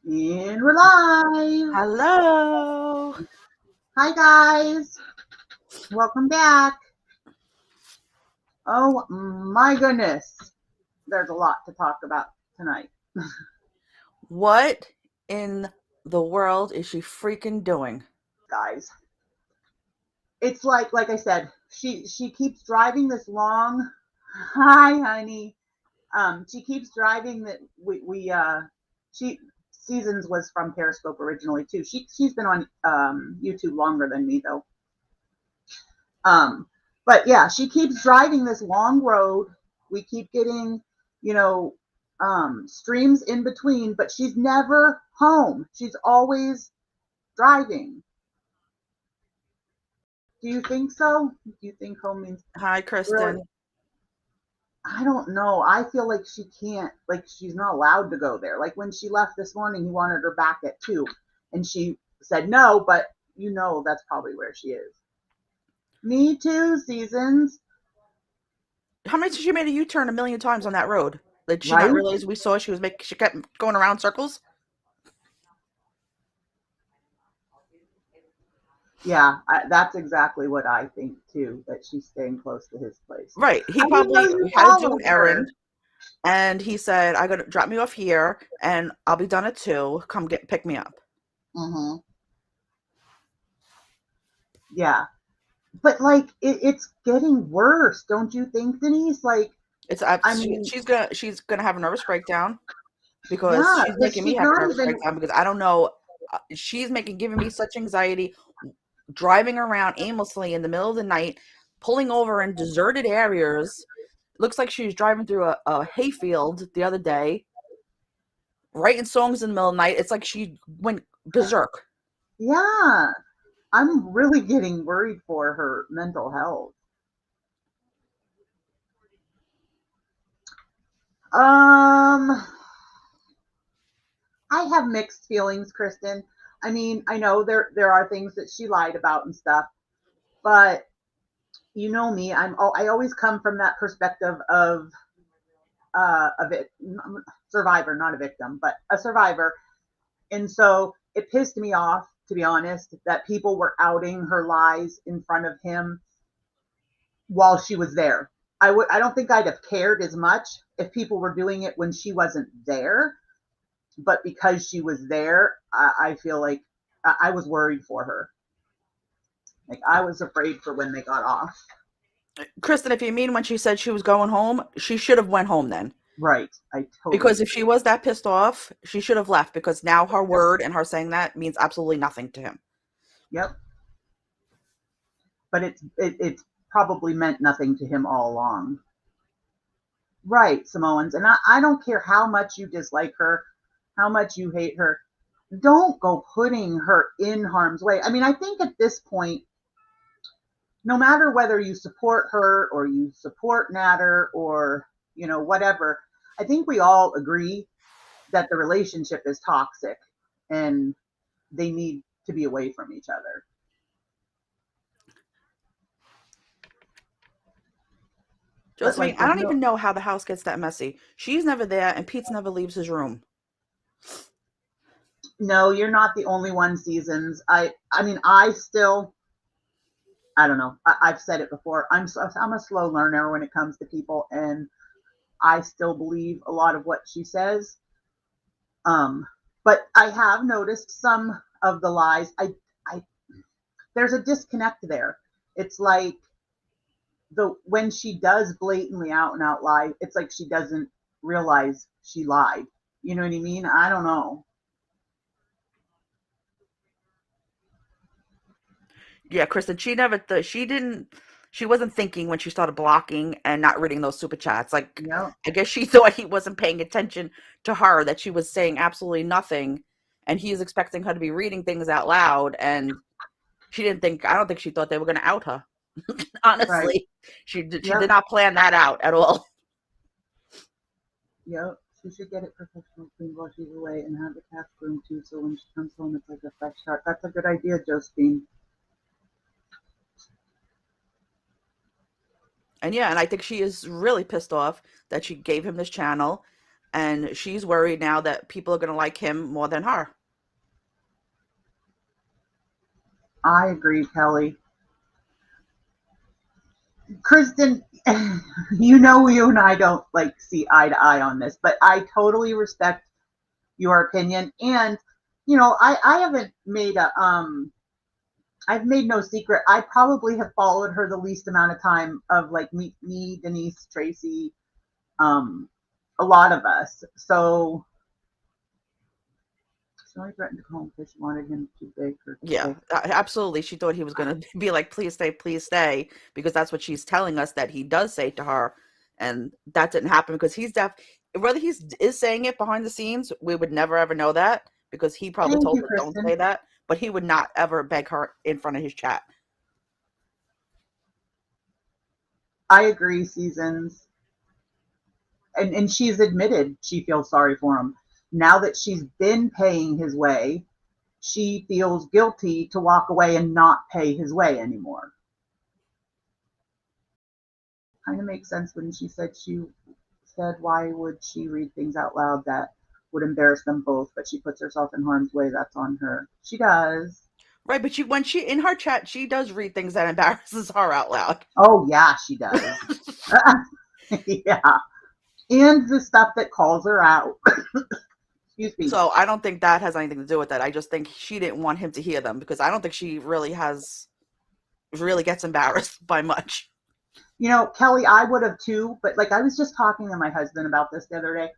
And we're live. Hello. Hi, guys. Welcome back. Oh, my goodness. There's a lot to talk about tonight. What in the world is she freaking doing? Guys, it's like I said, she keeps driving this long. Hi, honey. She keeps driving that she Seasons was from Periscope originally too. She's been on YouTube longer than me though. But yeah, she keeps driving this long road. We keep getting, you know, streams in between, but she's never home. She's always driving. Do you think so? Do you think home means Hi, really? Kristen. I don't know. I feel like she can't, like she's not allowed to go there. Like when she left this morning, he wanted her back at 2, and she said no, but that's probably where she is. Me too, Seasons. How many times she made a U-turn a million times on that road? Did she Right? not realize we saw she kept going around circles? Yeah, that's exactly what I think too, that she's staying close to his place. Right. He I didn't know probably you had to do followed an her. errand and he said, I gotta drop me off here and I'll be done at 2. Come pick me up. Mm-hmm. Yeah. But like it's getting worse, don't you think, Denise? Like, It's I mean, she's gonna have a nervous breakdown because yeah, she's because making me she's have a not nervous even breakdown because I don't know. She's giving me such anxiety driving around aimlessly in the middle of the night, pulling over in deserted areas. Looks like she was driving through a hayfield the other day, writing songs in the middle of the night. It's like she went berserk. yeah. I'm really getting worried for her mental health. Um I have mixed feelings, Kristen. I mean, I know there are things that she lied about and stuff, but you know me, I always come from that perspective of a survivor, not a victim, but a survivor. And so it pissed me off, to be honest, that people were outing her lies in front of him while she was there. I don't think I'd have cared as much if people were doing it when she wasn't there, but because she was there, I feel like I was worried for her. Like I was afraid for when they got off. Kristen, if you mean when she said she was going home, she should have went home then. Right. I totally Because if agree. she was that pissed off, she should have left because now her word and her saying that means absolutely nothing to him. Yep. But it's probably meant nothing to him all along. Right, Samoans. And I don't care how much you dislike her, how much you hate her. Don't go putting her in harm's way. I mean, I think at this point, no matter whether you support her or you support Natter or, whatever, I think we all agree that the relationship is toxic and they need to be away from each other. But Josephine, like, I there's don't no, even know how the house gets that messy. She's never there, and Pete's never leaves his room. no, you're not the only one, Seasons. I mean, I don't know. I've said it before. I'm a slow learner when it comes to people, and I still believe a lot of what she says. Um, but I have noticed some of the lies. I There's a disconnect there. It's like the when she does blatantly out and out lie, it's like she doesn't realize she lied. You know what I mean? I don't know. Yeah, Kristen, she wasn't thinking when she started blocking and not reading those super chats. Like, Yeah, I guess she thought he wasn't paying attention to her, that she was saying absolutely nothing, and he's expecting her to be reading things out loud, and I don't think she thought they were going to out her. right. Honestly, she Yep, did not plan that out at all. yep. She should get it professional clean while she's away and have the cast room too. So when she comes home, it's like a fresh start. That's a good idea, Josephine. And yeah, and I think she is really pissed off that she gave him this channel. And she's worried now that people are going to like him more than her. I agree, Kelly. Kristen, you and I don't like see eye to eye on this, but I totally respect your opinion. And, I haven't made I've made no secret. I probably have followed her the least amount of time of like me, Denise, Tracy, a lot of us. So I threatened to call him because she wanted him too big for. Yeah, absolutely. She thought he was going to be like, please stay, because that's what she's telling us that he does say to her. And that didn't happen because he's deaf. Whether he is saying it behind the scenes, we would never ever know that because he probably told her don't say that, but he would not ever beg her in front of his chat. I agree, Seasons. And she's admitted she feels sorry for him. Now that she's been paying his way, she feels guilty to walk away and not pay his way anymore. Kind of makes sense when she said why would she read things out loud that would embarrass them both, but she puts herself in harm's way. That's on her. She does. Right, but when she in her chat, she does read things that embarrasses her out loud. Oh yeah, she does. Yeah. And the stuff that calls her out. Excuse me. So I don't think that has anything to do with that. I just think she didn't want him to hear them because I don't think she really gets embarrassed by much. Kelly, I would have too, but like I was just talking to my husband about this the other day.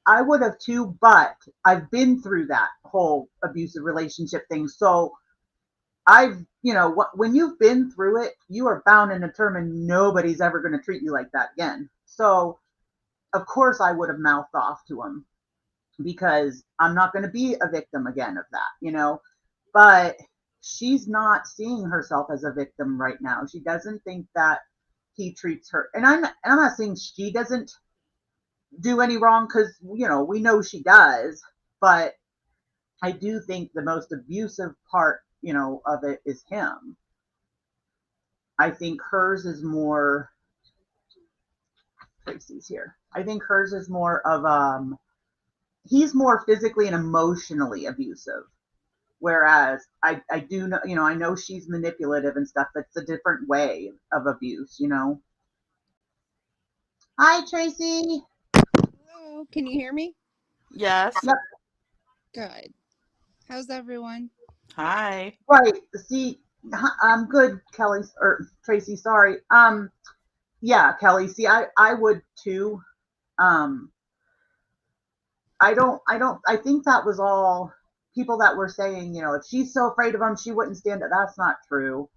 I would have too, but I've been through that whole abusive relationship thing. So when you've been through it, you are bound and determined nobody's ever going to treat you like that again. So of course I would have mouthed off to him because I'm not going to be a victim again of that, but she's not seeing herself as a victim right now. She doesn't think that he treats her. And I'm not saying she doesn't do any wrong because, we know she does, but I do think the most abusive part, of it is him. I think hers is more, Tracy's here. I think hers is more of, he's more physically and emotionally abusive. Whereas I do know, I know she's manipulative and stuff, but it's a different way of abuse, Hi, Tracy. Hello, can you hear me? Yes. Yep. Good. How's everyone? Hi. Right. See, I'm good, Kelly, or Tracy, sorry. Yeah, Kelly, see, I would too. I think that was all people that were saying, if she's so afraid of him, she wouldn't stand it. That's not true.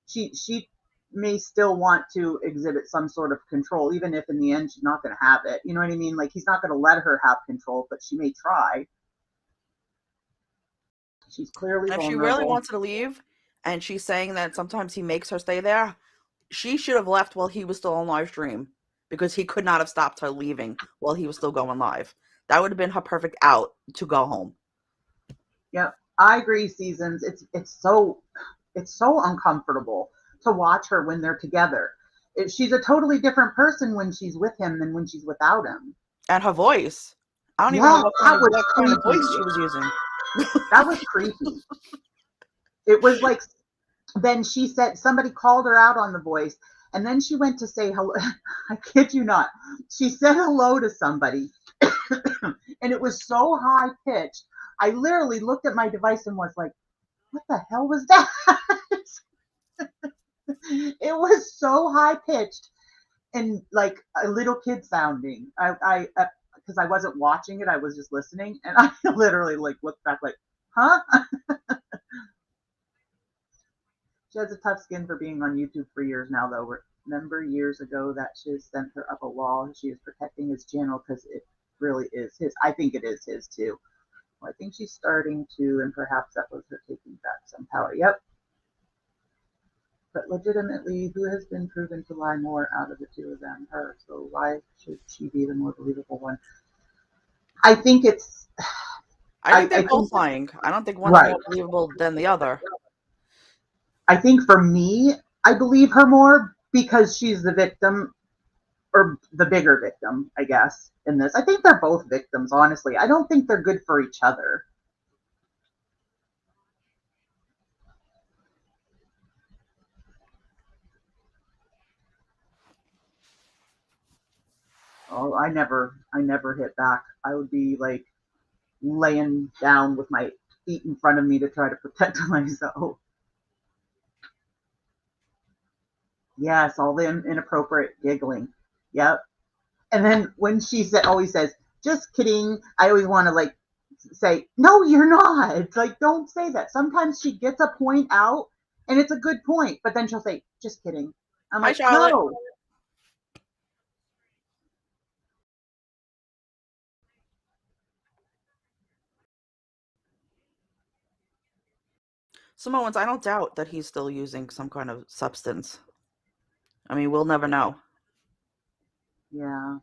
She may still want to exhibit some sort of control, even if in the end she's not going to have it. You know what I mean? Like he's not going to let her have control, but she may try. She's clearly vulnerable. If she really wants to leave, and she's saying that sometimes he makes her stay there, she should have left while he was still on live stream because he could not have stopped her leaving while he was still going live. That would have been her perfect out to go home. Yep, I agree, Seasons. It's so uncomfortable to watch her when they're together. She's a totally different person when she's with him than when she's without him. And her voice. I don't even know what kind of voice she was using. That was creepy. It was like, then she said, somebody called her out on the voice, and then she went to say hello. I kid you not. She said hello to somebody, and it was so high pitched. I literally looked at my device and was like, what the hell was that? It was so high pitched and like a little kid sounding. I because I wasn't watching it, I was just listening, and I literally like looked back like, huh? She has a tough skin for being on YouTube for years now, though. Remember years ago that she sent her up a wall. She is protecting his channel because it really is his. I think it is his too. Well, I think she's starting to, and perhaps that was her taking back some power. Yep. But legitimately, who has been proven to lie more out of the two of them? Her. So why should she be the more believable one? I think it's. I think they're both lying. I don't think one's more believable than the other. I think for me, I believe her more because she's the victim. or the bigger victim, I guess, in this. I think they're both victims, honestly. I don't think they're good for each other. Oh, I never hit back. I would be like laying down with my feet in front of me to try to protect myself. Yes, all the inappropriate giggling. Yep. And then when she always says, just kidding, I always want to like say, no, you're not. It's like, don't say that. Sometimes she gets a point out and it's a good point, but then she'll say, just kidding. I'm Hi, like, Charlotte. no. Samoans, I don't doubt that he's still using some kind of substance. I mean, we'll never know. Yeah.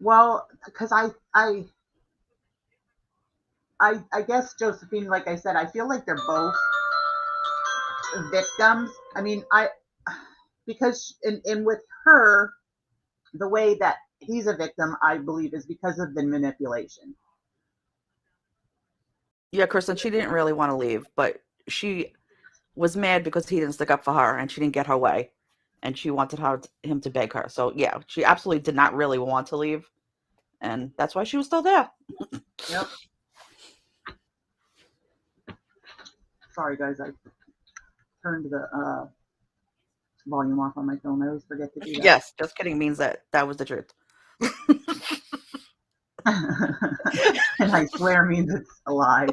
Well, because I guess Josephine, like I said, I feel like they're both victims. I mean, because in with her, the way that he's a victim, I believe, is because of the manipulation. Yeah, Kristen, she didn't really want to leave, but she was mad because he didn't stick up for her and she didn't get her way. And she wanted him to beg her. So, yeah, she absolutely did not really want to leave. And that's why she was still there. Yep. Sorry, guys. I turned the volume off on my phone. I always forget to do that. Yes, just kidding means that was the truth. And I swear means it's a lie.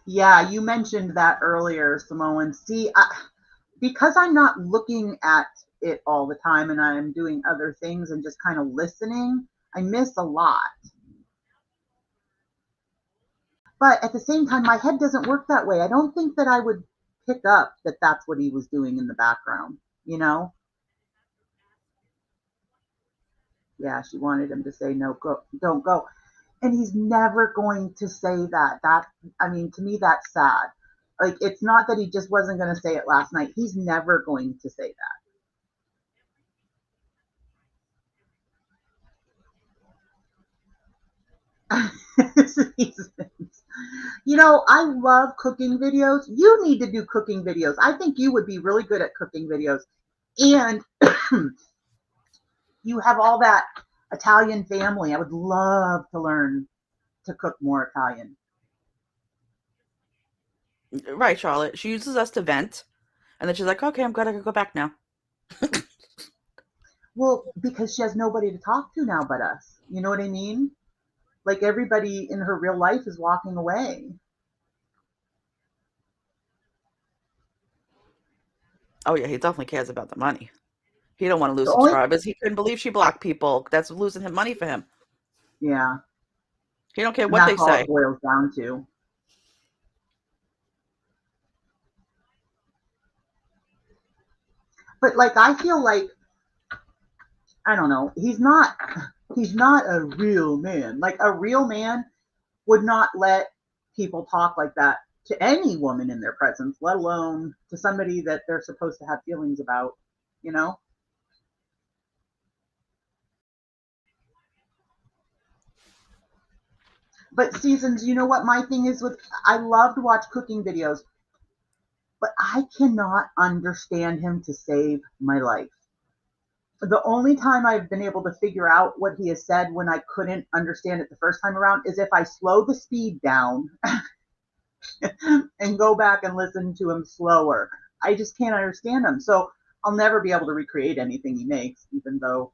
Yeah, you mentioned that earlier, Samoan. See, because I'm not looking at it all the time and I'm doing other things and just kind of listening, I miss a lot. But at the same time, my head doesn't work that way. I don't think that I would pick up that that's what he was doing in the background, you know? Yeah, she wanted him to say, no, go, don't go. And he's never going to say that. I mean, to me, that's sad. Like, it's not that he just wasn't going to say it last night. He's never going to say that. You know, I love cooking videos. You need to do cooking videos. I think you would be really good at cooking videos. And you have all that Italian family. I would love to learn to cook more Italian. Right, Charlotte. She uses us to vent. And then she's like, okay, I'm glad I can go back now. Well, because she has nobody to talk to now but us. You know what I mean? Like everybody in her real life is walking away. Oh, yeah, he definitely cares about the money. He don't want to lose The only, subscribers. He couldn't believe she blocked people. That's losing him money for him. yeah, He don't care and what they that's all say. it boils down to. But like, I feel like, I don't know, he's not a real man. Like a real man would not let people talk like that to any woman in their presence, let alone to somebody that they're supposed to have feelings about, you know? But Seasons, you know what my thing is with, I love to watch cooking videos, but I cannot understand him to save my life. The only time I've been able to figure out what he has said when I couldn't understand it the first time around is if I slow the speed down and go back and listen to him slower. I just can't understand him. So I'll never be able to recreate anything he makes, even though,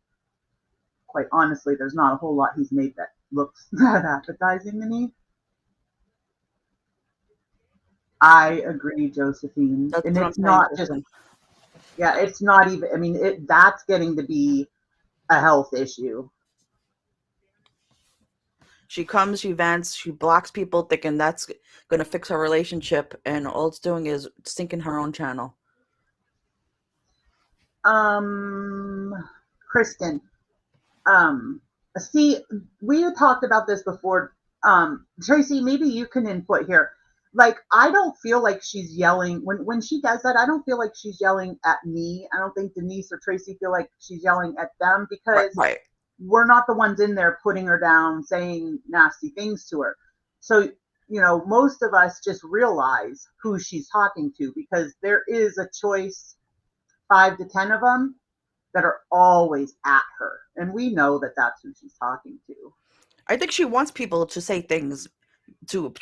quite honestly, there's not a whole lot he's made that looks that appetizing to me. I agree, Josephine. That's And what I'm it's saying, not just, Kristen. yeah, it's not even, I mean, that's getting to be a health issue. She comes, she vents, she blocks people thinking that's going to fix her relationship, and all it's doing is sinking her own channel. Kristen, see, we had talked about this before. Tracy, maybe you can input here. like, I don't feel like she's yelling when she does that. I don't feel like she's yelling at me. I don't think Denise or Tracy feel like she's yelling at them, because Right. we're not the ones in there putting her down, saying nasty things to her. So, most of us just realize who she's talking to, because there is a choice, 5 to 10 of them that are always at her. And we know that that's who she's talking to. I think she wants people to say things to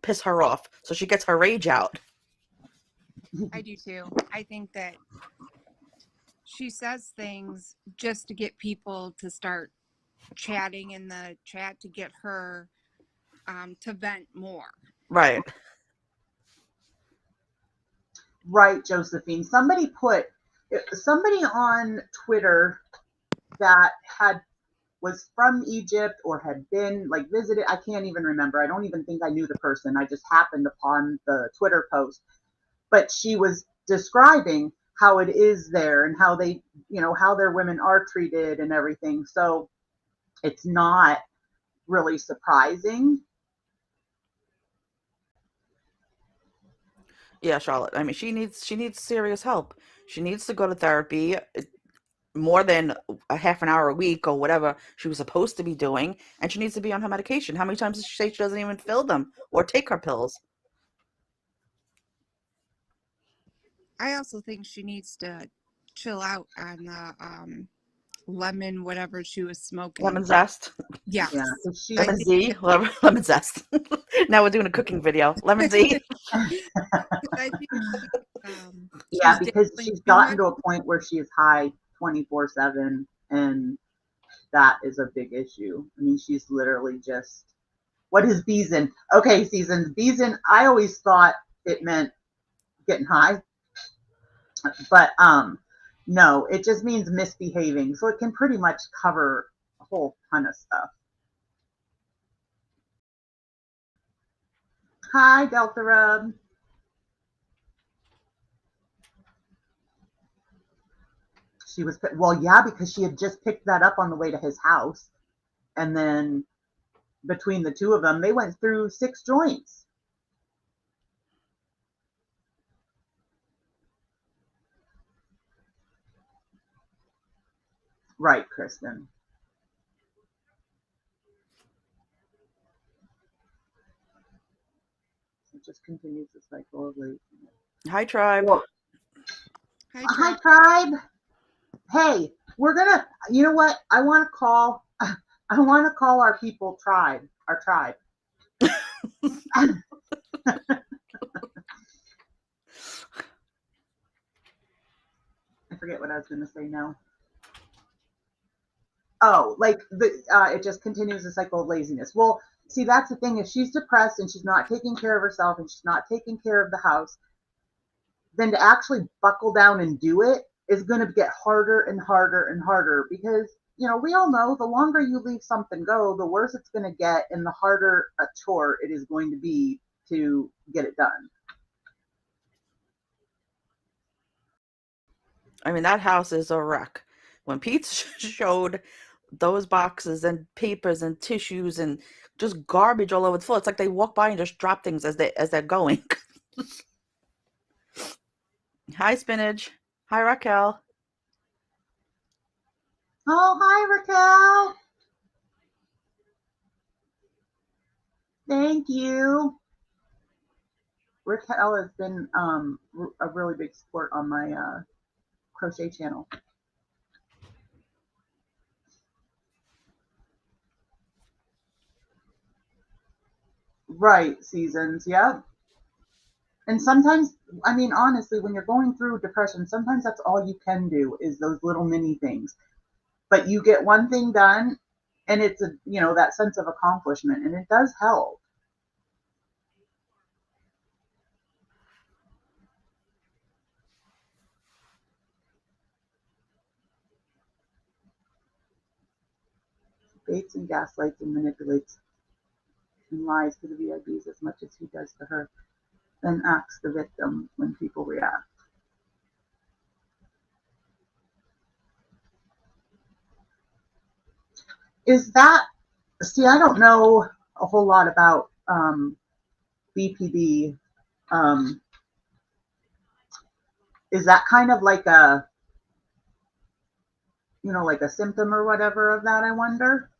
piss her off, so she gets her rage out. I do too. I think that she says things just to get people to start chatting in the chat, to get her to vent more. Right. Right, Josephine. Somebody on Twitter that was from Egypt or had been like visited. I can't even remember. I don't even think I knew the person. I just happened upon the Twitter post. But she was describing how it is there and how they, how their women are treated and everything. So it's not really surprising. Yeah, Charlotte. I mean, she needs serious help. She needs to go to therapy more than a half an hour a week or whatever she was supposed to be doing, and she needs to be on her medication. How many times does she say she doesn't even fill them or take her pills? I also think she needs to chill out on the lemon, whatever she was smoking. Lemon zest. Yes. Yeah, 'cause she Lemon was, Z. Lemon zest. Now we're doing a cooking video. Lemon Z. I think yeah, she's because dabbling she's too gotten much. to a point where she is high 24/7, and that is a big issue. I mean, she's literally just, what is Beezing? Okay, Seasons. Beezing, I always thought it meant getting high, but no, it just means misbehaving. So it can pretty much cover a whole ton of stuff. Hi, Delta Rub. She was, well, yeah, because she had just picked that up on the way to his house. And then between the two of them, they went through 6 joints. Right, Kristen. It just continues the cycle of laziness. Hi, tribe. Well, Hi, hi, Trey. tribe. Hey, we're gonna. You know what? I want to call. I want to call our people tribe. Our tribe. I forget what I was going to say now. Oh, like it just continues the cycle of laziness. Well, see, that's the thing. If she's depressed and she's not taking care of herself and she's not taking care of the house, then to actually buckle down and do it is going to get harder and harder and harder, because we all know the longer you leave something go, the worse it's going to get, and the harder a chore it is going to be to get it done. I mean, that house is a wreck. When Pete showed those boxes and papers and tissues and just garbage all over the floor, it's like they walk by and just drop things as they're going. Hi, Spinach. Hi, Raquel. Oh, hi, Raquel. Thank you. Raquel has been a really big support on my crochet channel. Right, Seasons. Yep. And sometimes, I mean, honestly, when you're going through depression, sometimes that's all you can do is those little mini things. But you get one thing done, and it's that sense of accomplishment, and it does help. Baits and gaslights and manipulates and lies to the VIBs as much as he does to her, then acts the victim when people react. Is that, see, I don't know a whole lot about BPD Is that kind of like a, like a symptom or whatever of that, I wonder?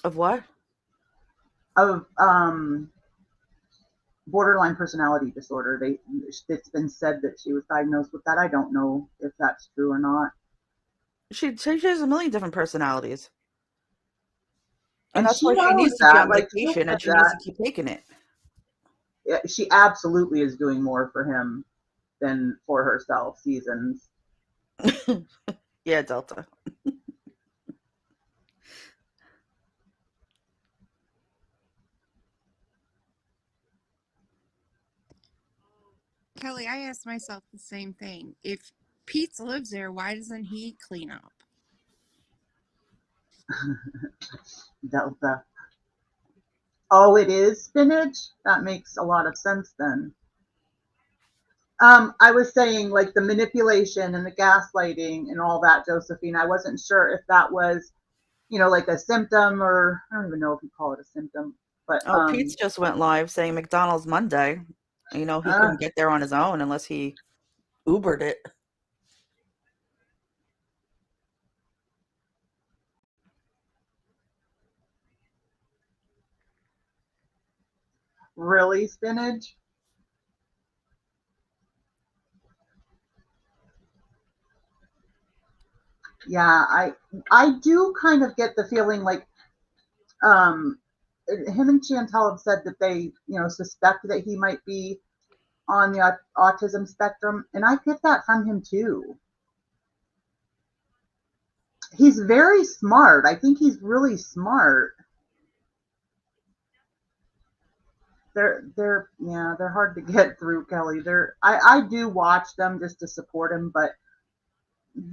Of what? Of borderline personality disorder. It's been said that she was diagnosed with that. I don't know if that's true or not. She has a million different personalities. And that's she why she knows needs to be that. on Like, medication, and she needs to keep taking it. She absolutely is doing more for him than for herself. Seasons. Yeah, Delta. Kelly, I asked myself the same thing. If Pete lives there, why doesn't he clean up? Delta. Oh, it is spinach? That makes a lot of sense then. I was saying, like, the manipulation and the gaslighting and all that, Josephine. I wasn't sure if that was, like a symptom, or I don't even know if you call it a symptom. But Pete's just went live saying McDonald's Monday. He couldn't get there on his own unless he Ubered it. Really, spinach? Yeah, I do kind of get the feeling like him and Chantal have said that they, suspect that he might be on the autism spectrum, and I get that from him too. He's very smart. I think he's really smart. They're hard to get through, Kelly. I do watch them just to support him, but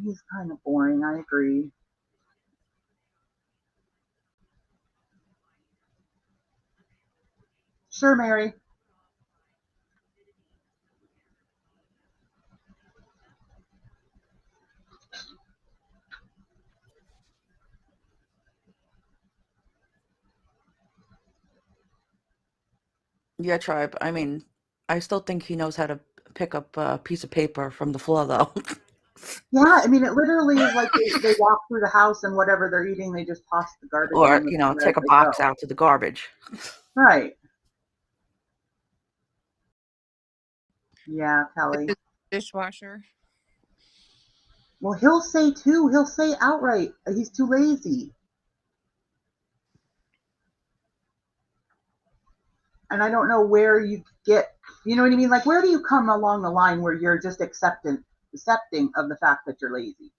he's kind of boring. I agree. Sure, Mary. Yeah, Tribe. I mean, I still think he knows how to pick up a piece of paper from the floor, though. Yeah, I mean, it literally is like they walk through the house and whatever they're eating, they just toss the garbage Or, on the floor as take a they box go. out to the garbage. Right. Yeah, Kelly. Dishwasher. Well, he'll say outright, he's too lazy. And I don't know where you get, you know what I mean? Like, where do you come along the line where you're just accepting of the fact that you're lazy?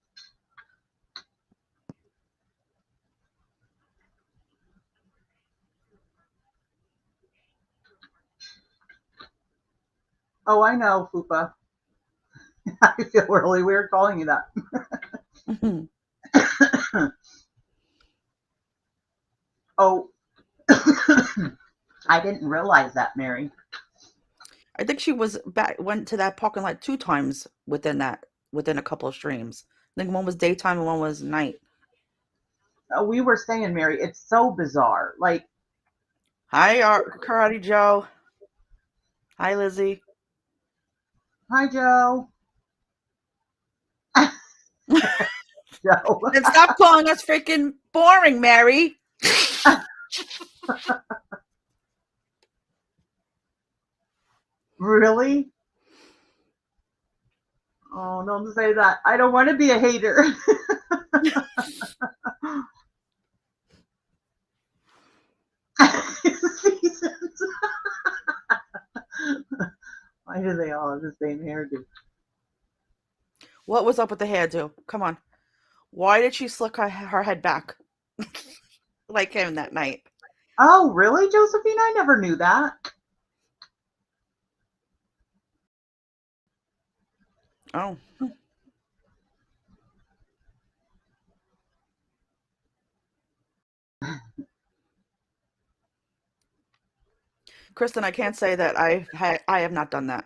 Oh, I know, Fupa. I feel really weird calling you that. Oh, I didn't realize that, Mary. I think she went to that parking lot 2 times within a couple of streams. I think one was daytime and one was night. We were saying, Mary, it's so bizarre. Like, hi, Karate Joe. Hi, Lizzie. Hi, Joe. Joe. Then stop calling us freaking boring, Mary. Really? Oh, don't say that. I don't want to be a hater. Seasons. Why do they all have the same hairdo? What was up with the hairdo? Come on. Why did she slick her head back like him that night? Oh, really, Josephine? I never knew that. Oh. Kristen, I can't say that I have not done that.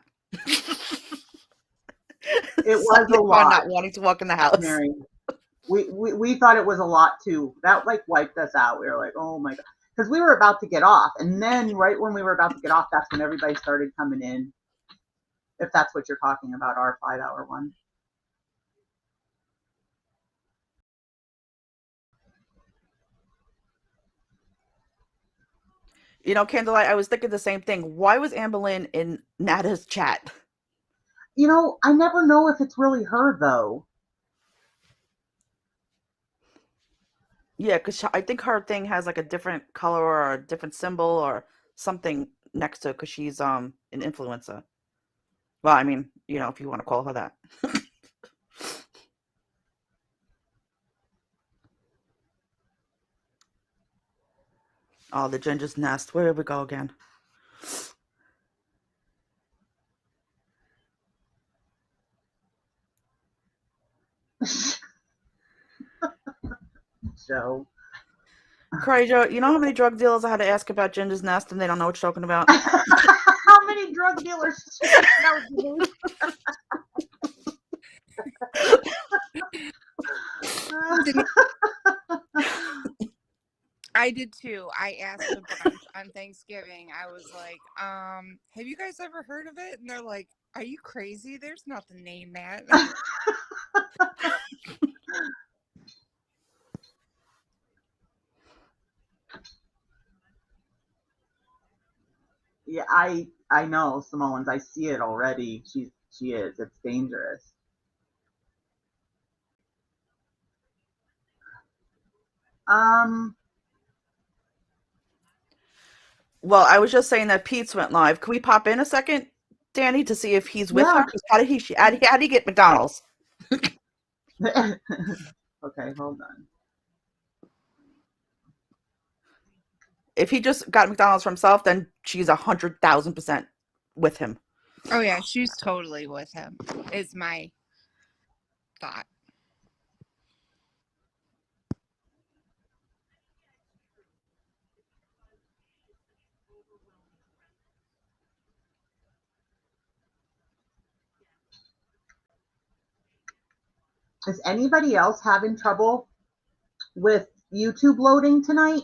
It was a lot. Not wanting to walk in the house. Mary. We thought it was a lot too. That like wiped us out. We were like, oh my god, because we were about to get off. And then right when we were about to get off, that's when everybody started coming in. If that's what you're talking about, our 5-hour one. You know, Candlelight, I was thinking the same thing. Why was Amberlynn in Nada's chat? You know, I never know if it's really her, though. Yeah, because I think her thing has like a different color or a different symbol or something next to it because she's an influencer. Well, I mean, you know, if you want to call her that. Oh, the ginger's nest. Where did we go again? So. Cry Joe, you know how many drug dealers I had to ask about Ginger's nest and they don't know what you're talking about? How many drug dealers? I did too. I asked a bunch on Thanksgiving. I was like, have you guys ever heard of it? And they're like, are you crazy? There's nothing named that. Yeah, I know Samoans. I see it already. She is. It's dangerous. Well, I was just saying that Pete's went live. Can we pop in a second, Danny, to see if he's with her? How did he get McDonald's? Okay, hold on. If he just got McDonald's for himself, then she's 100,000% with him. Oh yeah, she's totally with him, is my thought. Is anybody else having trouble with YouTube loading tonight?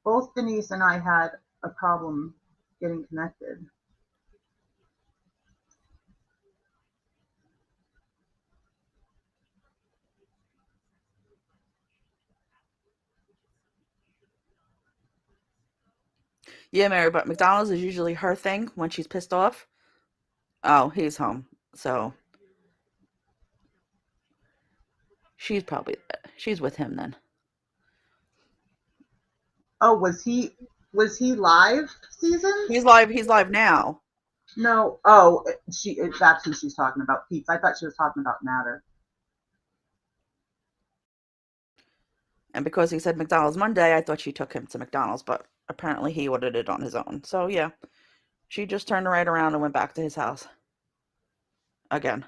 Both Denise and I had a problem getting connected. Yeah, Mary, but McDonald's is usually her thing when she's pissed off. Oh, he's home. So she's with him then. Oh, was he live, Season? He's live now. No. That's who she's talking about. Pete's. I thought she was talking about Natter. And because he said McDonald's Monday, I thought she took him to McDonald's, but apparently he ordered it on his own. So yeah, she just turned right around and went back to his house again.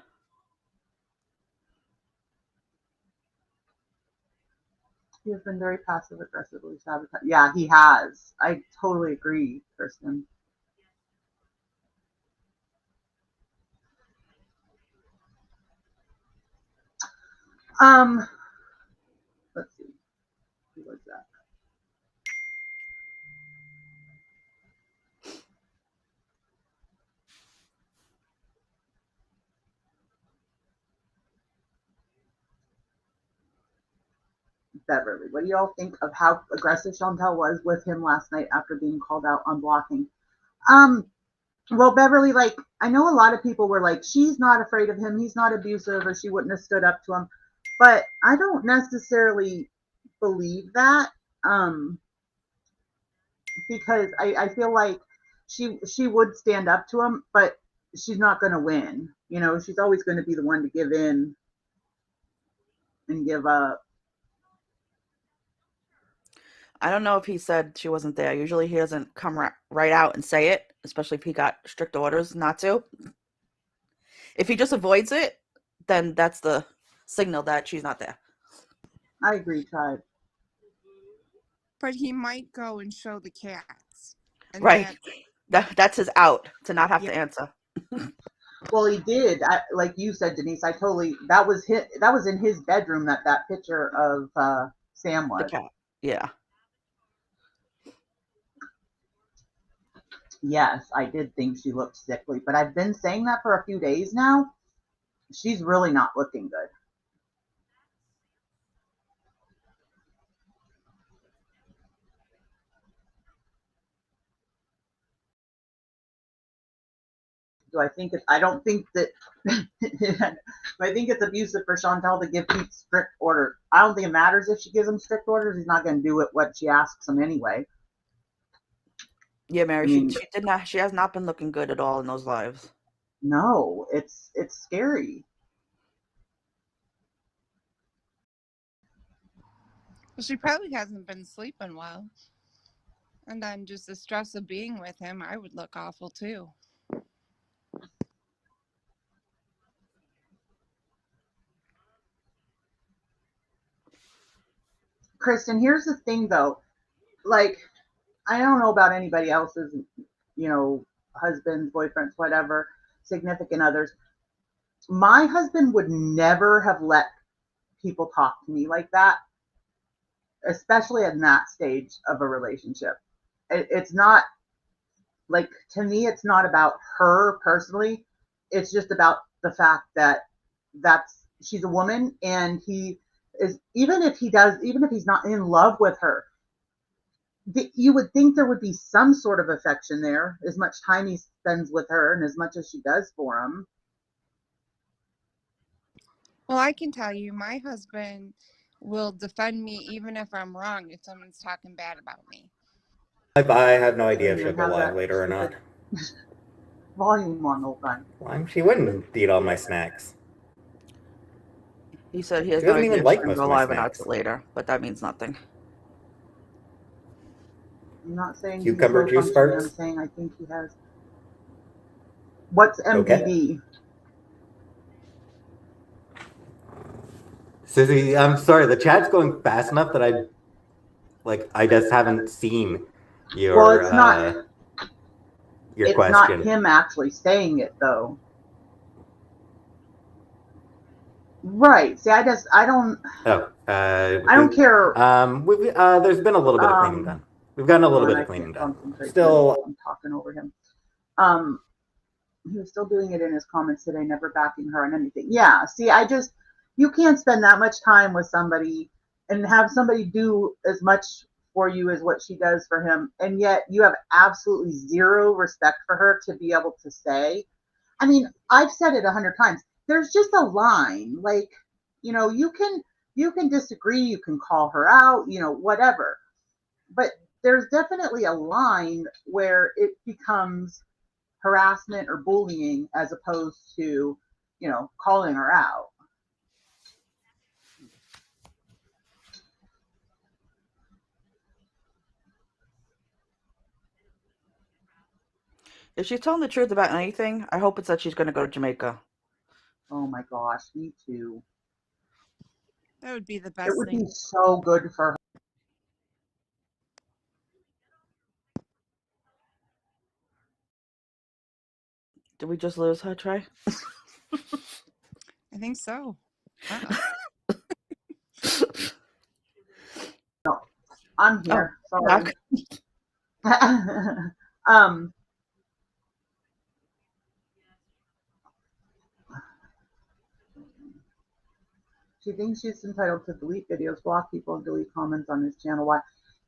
He has been very passive aggressively sabotaged. Yeah, he has. I totally agree, Kristen. Let's see. Who was that? Beverly. What do y'all think of how aggressive Chantal was with him last night after being called out on blocking? Well, Beverly, like, I know a lot of people were like, she's not afraid of him. He's not abusive, or she wouldn't have stood up to him. But I don't necessarily believe that. Because I feel like she would stand up to him, but she's not going to win. You know, she's always going to be the one to give in and give up. I don't know if he said she wasn't there. Usually he doesn't come right out and say it, especially if he got strict orders not to. If he just avoids it, then that's the signal that she's not there. I agree, Tribe. But he might go and show the cats. And right. That's his out, to not have to answer. Well, he did. Like you said, Denise, that was in his bedroom that picture of Sam was. The cat. Yeah. Yes, I did think she looked sickly, but I've been saying that for a few days now. She's really not looking good. Do I think it's, I don't think that, I think it's abusive for Chantal to give Pete strict orders. I don't think it matters if she gives him strict orders. He's not going to do it what she asks him anyway. Yeah, Mary, I mean, she has not been looking good at all in those lives. no, it's scary. Well, she probably hasn't been sleeping well. And then just the stress of being with him, I would look awful too. Kristen, here's the thing though. Like, I don't know about anybody else's, husbands, boyfriends, whatever, significant others. My husband would never have let people talk to me like that, especially in that stage of a relationship. It's not like, to me, it's not about her personally. It's just about the fact that she's a woman, and he is, even if he's not in love with her, you would think there would be some sort of affection there, as much time he spends with her and as much as she does for him. Well, I can tell you, my husband will defend me even if I'm wrong if someone's talking bad about me. I have no idea if Even she'll go have live that later or not. volume on the whole time. Well, she wouldn't eat all my snacks. He said he has She no doesn't idea even if like she's going most to of go my live or not snacks. till later, but that means nothing. I'm not saying Cucumber he's low juice functioning. I'm sparks? saying I think he has. What's Okay. MPD? Susie, I'm sorry, the chat's going fast enough that I just haven't seen your Well, it's not. Your It's question. not him actually saying it though. Right. See, I don't. Oh, I don't care. There's been a little bit of cleaning done. We've gotten a little bit I of cleaning can't done. concentrate. Still, I'm talking over him. He was still doing it in his comments today, never backing her on anything. Yeah. See, you can't spend that much time with somebody and have somebody do as much for you as what she does for him, and yet you have absolutely zero respect for her to be able to say. I mean, I've said it 100 times. There's just a line, like, you can disagree, you can call her out, whatever, but there's definitely a line where it becomes harassment or bullying as opposed to, calling her out. If she's telling the truth about anything, I hope it's that she's going to go to Jamaica. Oh my gosh, me too. That would be the best It would thing. be so good for her. Did we just lose her, Trey? I think so. No, I'm here. Sorry. She thinks she's entitled to delete videos, block people, and delete comments on his channel. Why?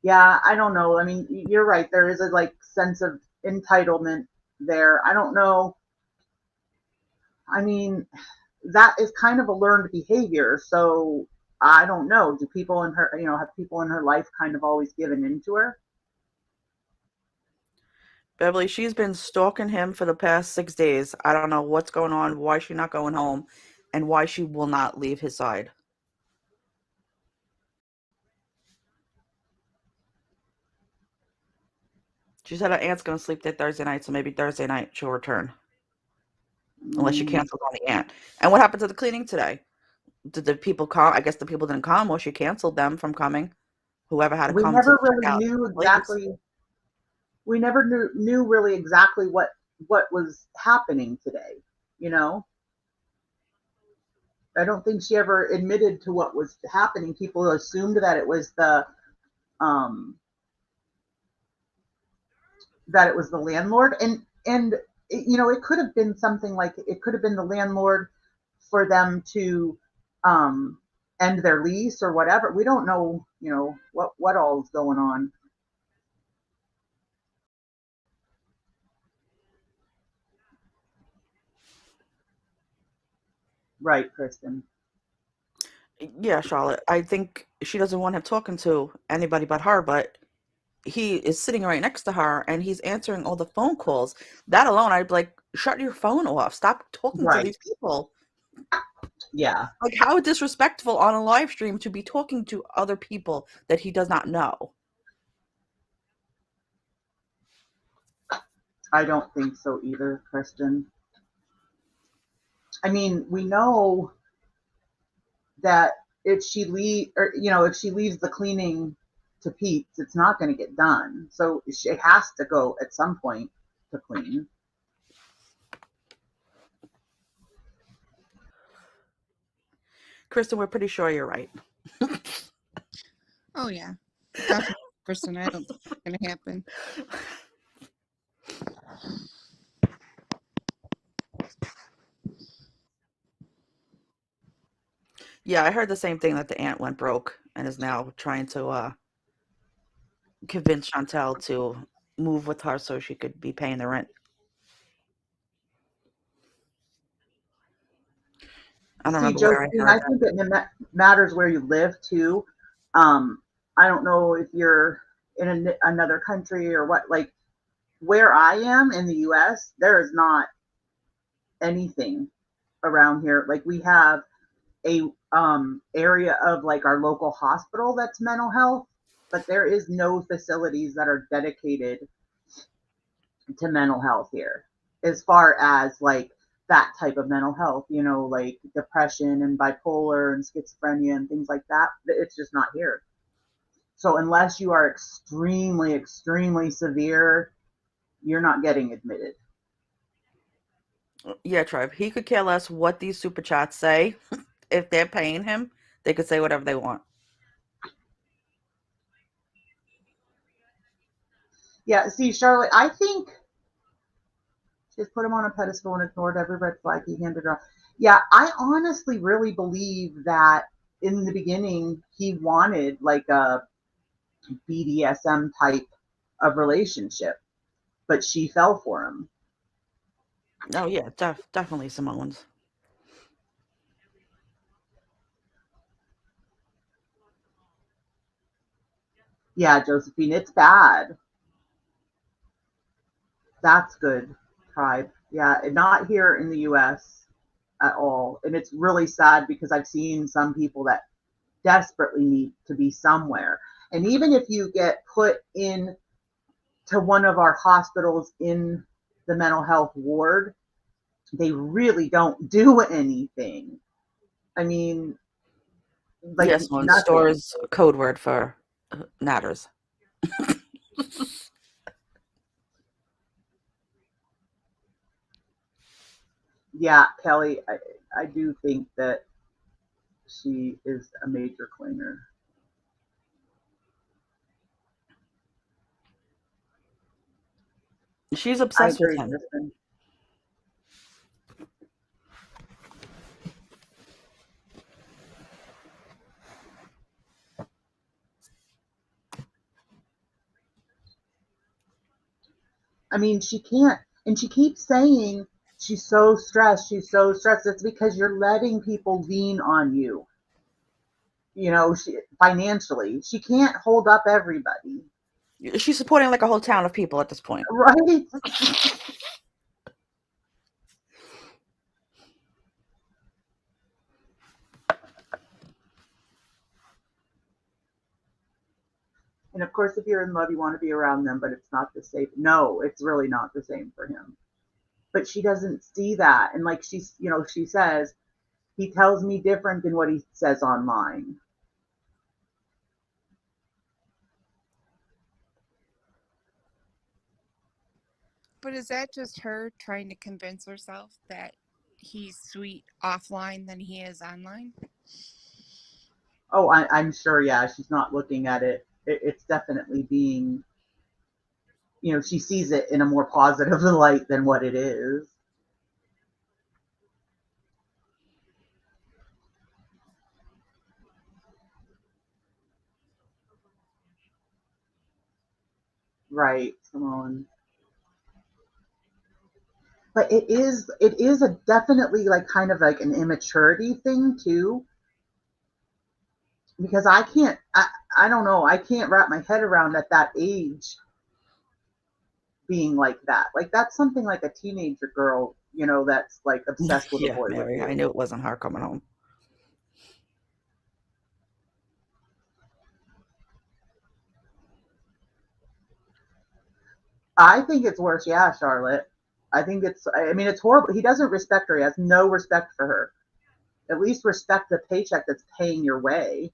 Yeah, I don't know. I mean, you're right. There is a sense of entitlement there. I don't know. I mean, that is kind of a learned behavior. So I don't know. Do people in her, have people in her life kind of always given into her? Beverly, she's been stalking him for the past 6 days. I don't know what's going on, why she's not going home, and why she will not leave his side. She said her aunt's going to sleep there Thursday night, so maybe Thursday night she'll return. Unless she cancels on the aunt. And what happened to the cleaning today? Did the people come? I guess the people didn't come. Well, she canceled them from coming. Whoever had to We come to never check really out knew the place. exactly. We never knew really exactly what was happening today. I don't think she ever admitted to what was happening. People assumed that it was that it was the landlord, and it could have been something like it could have been the landlord for them to end their lease or whatever. We don't know, what all is going on. Right, Kristen. Yeah, Charlotte. I think she doesn't want him talking to anybody but her, but he is sitting right next to her and he's answering all the phone calls. That alone, I'd be like, shut your phone off. Stop talking to Right. these people. Yeah. Like, how disrespectful on a live stream to be talking to other people that he does not know. I don't think so either, Kristen. I mean, we know that if she leaves the cleaning to Pete's, it's not going to get done. So it has to go at some point to clean. Kristen, we're pretty sure you're right. Oh yeah, definitely. Kristen, I don't think it's gonna happen. Yeah, I heard the same thing, that the aunt went broke and is now trying to convince Chantal to move with her so she could be paying the rent. I don't remember where I Josephine, heard I that. think it matters where you live too. I don't know if you're in another country or what. Like where I am in the U.S., there is not anything around here. Like we have a area of like our local hospital that's mental health, but there is no facilities that are dedicated to mental health here as far as like that type of mental health, like depression and bipolar and schizophrenia and things like that. It's just not here. So unless you are extremely, extremely severe, you're not getting admitted. Yeah, Tribe. He could care less what these super chats say. If they're paying him, they could say whatever they want. Yeah, see, Charlotte, I think just put him on a pedestal and ignored every red flag he handed her. Yeah, I honestly really believe that in the beginning he wanted like a BDSM type of relationship, but she fell for him. Oh yeah, definitely Samoans. Yeah, Josephine, it's bad. That's good, Tribe. Yeah, not here in the US at all. And it's really sad because I've seen some people that desperately need to be somewhere. And even if you get put in to one of our hospitals in the mental health ward, they really don't do anything. I mean, like Yes, one nothing. store's code word for natters. Yeah, Kelly, I do think that she is a major cleaner. She's I obsessed with agree, him. Kristen. I mean, she can't, and she keeps saying she's so stressed. She's so stressed. It's because you're letting people lean on you. Financially, she can't hold up everybody, She's supporting like a whole town of people at this point. right? And of course, if you're in love, you want to be around them, but it's not the same. No, it's really not the same for him. But she doesn't see that. And like she says, he tells me different than what he says online. But is that just her trying to convince herself that he's sweet offline than he is online? Oh, I'm sure. Yeah, she's not looking at it. It's definitely being she sees it in a more positive light than what it is. Right, Samoans. But it is a definitely like kind of like an immaturity thing too, because I don't know, I can't wrap my head around at that age being like that. Like that's something like a teenager girl, that's like obsessed with a Yeah, boy with Mary, I you. knew it wasn't her coming home. I think it's worse, yeah, Charlotte. I mean, it's horrible. He doesn't respect her. He has no respect for her. At least respect the paycheck that's paying your way.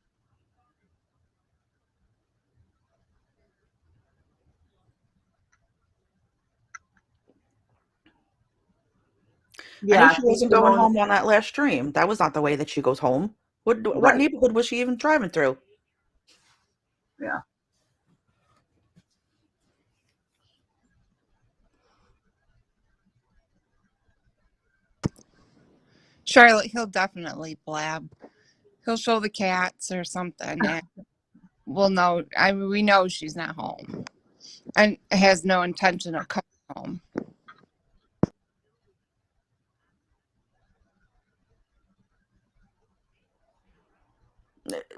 I knew Yeah, she see, wasn't going Simone, home on that last stream. That was not the way that she goes home. What right. neighborhood was she even driving through? Yeah. Charlotte, he'll definitely blab. He'll show the cats or something, and we'll know. I mean, we know she's not home, and has no intention of coming home.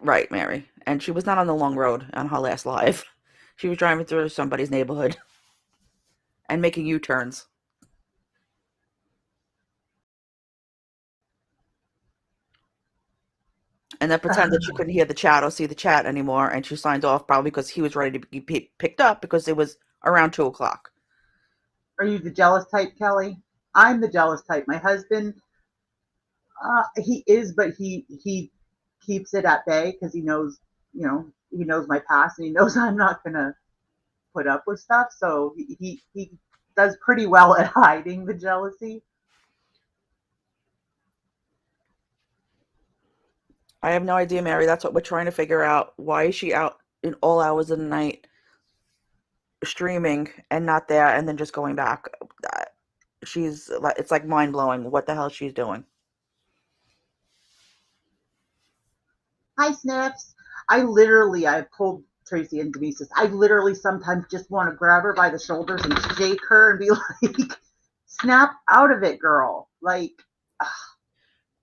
Right, Mary. And she was not on the long road on her last live. She was driving through somebody's neighborhood and making U-turns. And then pretended she couldn't hear the chat or see the chat anymore, and she signed off probably because he was ready to be picked up because it was around 2 o'clock. Are you the jealous type, Kelly? I'm the jealous type. My husband, he is, but he keeps it at bay because he knows, he knows my past and he knows I'm not gonna put up with stuff. So he does pretty well at hiding the jealousy. I have no idea, Mary. That's what we're trying to figure out. Why is she out in all hours of the night streaming and not there and then just going back? It's like mind-blowing what the hell she's doing. Hi, Sniffs. I pulled Tracy and Denise. I literally sometimes just want to grab her by the shoulders and shake her and be like, snap out of it, girl. Like,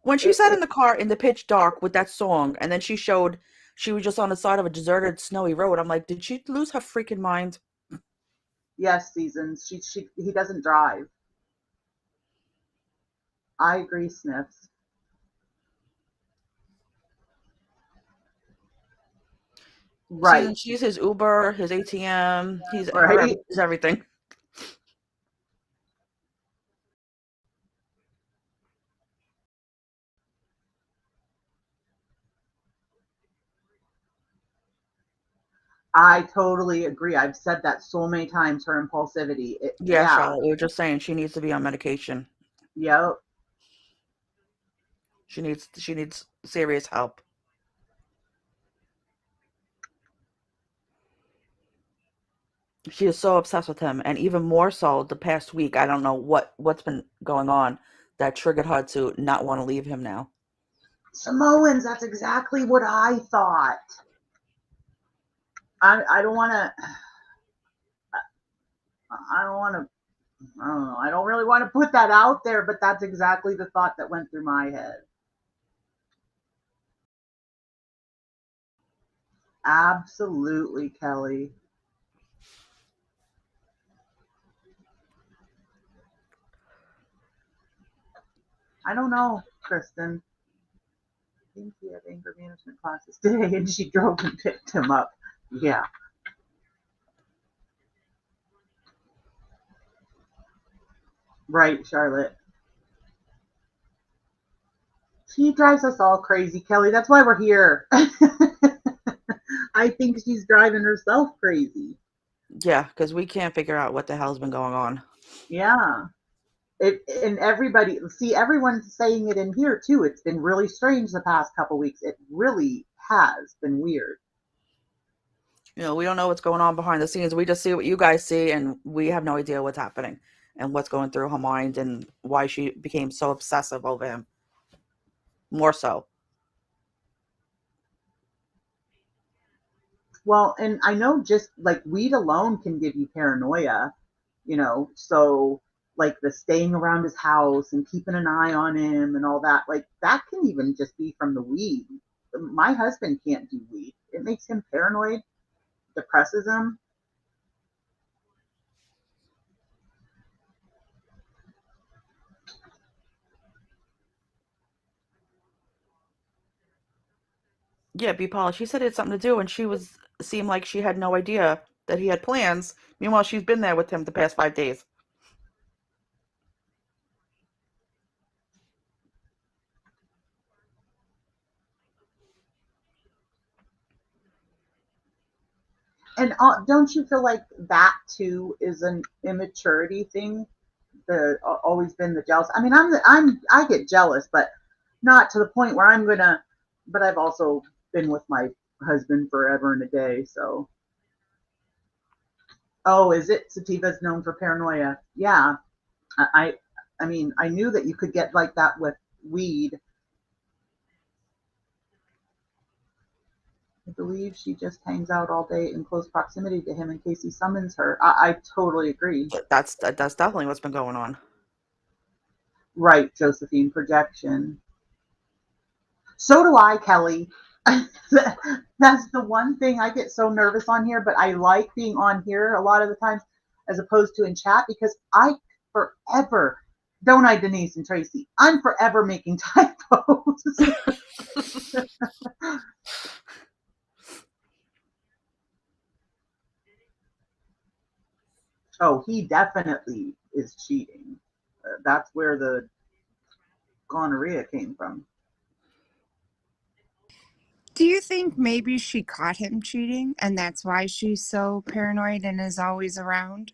when she sat in the car in the pitch dark with that song, and then she was just on the side of a deserted, snowy road, I'm like, did she lose her freaking mind? yes, Seasons. He doesn't drive. I agree, Sniffs. Right. She's his Uber, his ATM, Right. he's everything. I totally agree. I've said that so many times, her impulsivity. Yeah, Charlotte, we were just saying she needs to be on medication. Yep. She needs serious help. She is so obsessed with him, and even more so the past week. I don't know what's been going on that triggered her to not want to leave him now. Samoans, that's exactly what I thought. I don't want to. I don't want to. I don't know. I don't really want to put that out there, but that's exactly the thought that went through my head. Absolutely, Kelly. I don't know, Kristen. I think he had anger management classes today, and she drove and picked him up. Yeah. Right, Charlotte. She drives us all crazy, Kelly. That's why we're here. I think she's driving herself crazy. Yeah, because we can't figure out what the hell's been going on. Yeah. And everyone's saying it in here too. It's been really strange the past couple weeks. It really has been weird. We don't know what's going on behind the scenes. We just see what you guys see, and we have no idea what's happening and what's going through her mind and why she became so obsessive over him. More so. Well, and I know just like weed alone can give you paranoia, so like the staying around his house and keeping an eye on him and all that, like that can even just be from the weed. My husband can't do weed. It makes him paranoid, depresses him. Yeah, B. Paula, she said it had something to do, and seemed like she had no idea that he had plans. Meanwhile, she's been there with him the past 5 days. And don't you feel like that too is an immaturity thing? The always been the jealous. I mean, I get jealous, but not to the point where I'm gonna. But I've also been with my husband forever and a day, so. Oh, is it? Sativa's known for paranoia. Yeah, I mean, I knew that you could get like that with weed. I believe she just hangs out all day in close proximity to him in case he summons her. I totally agree. That's definitely what's been going on. Right, Josephine, projection. So do I, Kelly. That's the one thing I get so nervous on here, but I like being on here a lot of the times as opposed to in chat because I forever, don't I, Denise and Tracy? I'm forever making typos. Oh, he definitely is cheating. That's where the gonorrhea came from. Do you think maybe she caught him cheating and that's why she's so paranoid and is always around?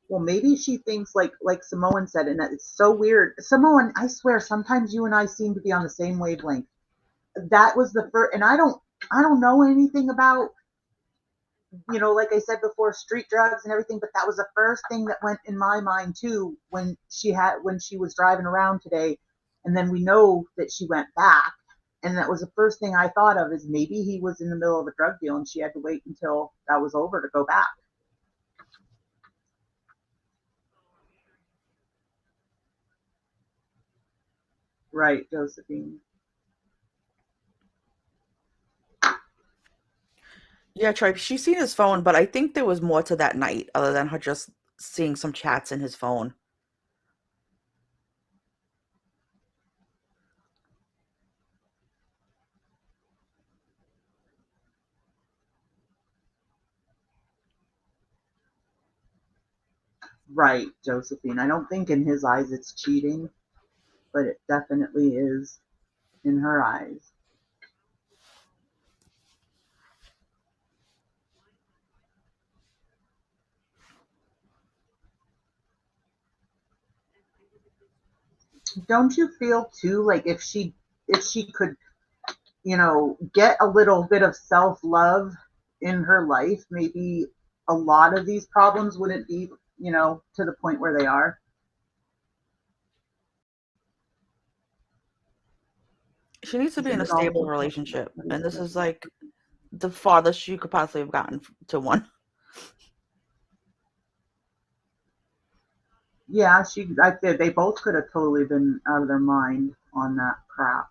Well, maybe she thinks like Samoan said, and it's so weird. Samoan, I swear, sometimes you and I seem to be on the same wavelength. That was the first, and I don't know anything about, like I said before, street drugs and everything, but that was the first thing that went in my mind too when she was driving around today, and then we know that she went back, and that was the first thing I thought of is maybe he was in the middle of a drug deal and she had to wait until that was over to go back. Right, Josephine. Yeah, Troy, she's seen his phone, but I think there was more to that night other than her just seeing some chats in his phone. Right, Josephine. I don't think in his eyes it's cheating, but it definitely is in her eyes. Don't you feel too like if she could, get a little bit of self-love in her life, maybe a lot of these problems wouldn't be, to the point where they are. She needs to be in a Isn't it all stable relationship, and this is like the farthest she could possibly have gotten to one. Yeah, they both could have totally been out of their mind on that crap.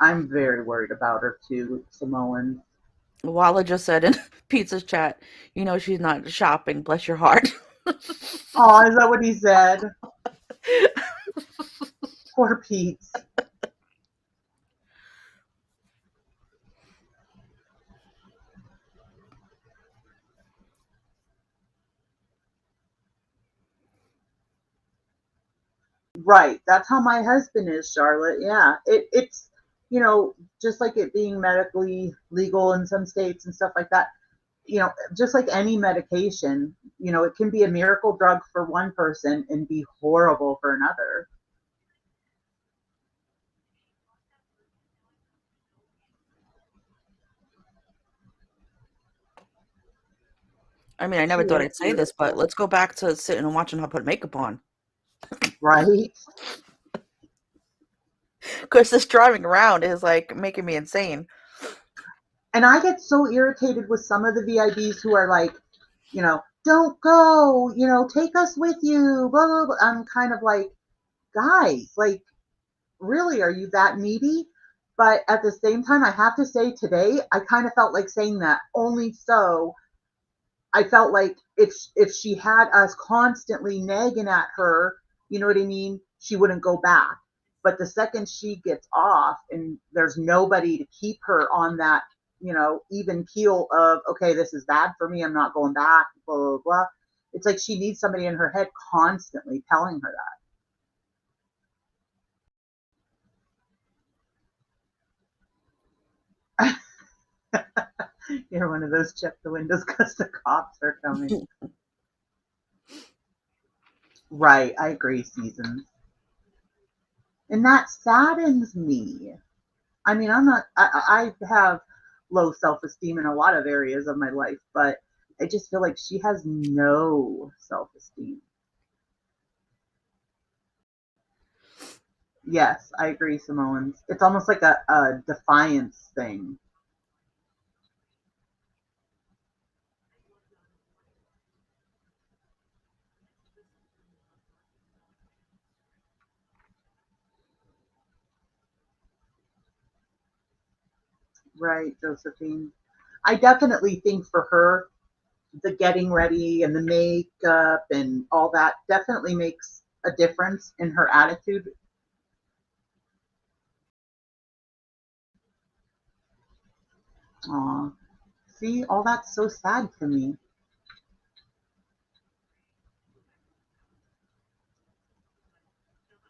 I'm very worried about her too, Samoan. Walla just said in Pizza's chat, she's not shopping, bless your heart. Oh, is that what he said? Poor Pete. Right. That's how my husband is, Charlotte. Yeah. It's just like it being medically legal in some states and stuff like that. just like any medication, it can be a miracle drug for one person and be horrible for another. I mean, I never thought I'd say this, but let's go back to sitting and watching her put makeup on. Right? Because this driving around is like making me insane. And I get so irritated with some of the VIBs who are like, don't go, take us with you, blah, blah, blah. I'm kind of like, guys, like, really, are you that needy? But at the same time, I have to say today, I kind of felt like saying that only so I felt like if she had us constantly nagging at her, you know what I mean, she wouldn't go back. But the second she gets off and there's nobody to keep her on that, even keel of, okay, this is bad for me, I'm not going back, blah, blah, blah. It's like she needs somebody in her head constantly telling her that. You're one of those check the windows because the cops are coming. Right, I agree, Seasons. And that saddens me. I mean, I have low self-esteem in a lot of areas of my life, but I just feel like she has no self-esteem. Yes, I agree, Samoans. It's almost like a defiance thing. Right, Josephine. I definitely think for her, the getting ready and the makeup and all that definitely makes a difference in her attitude. Aw, see, all that's so sad to me.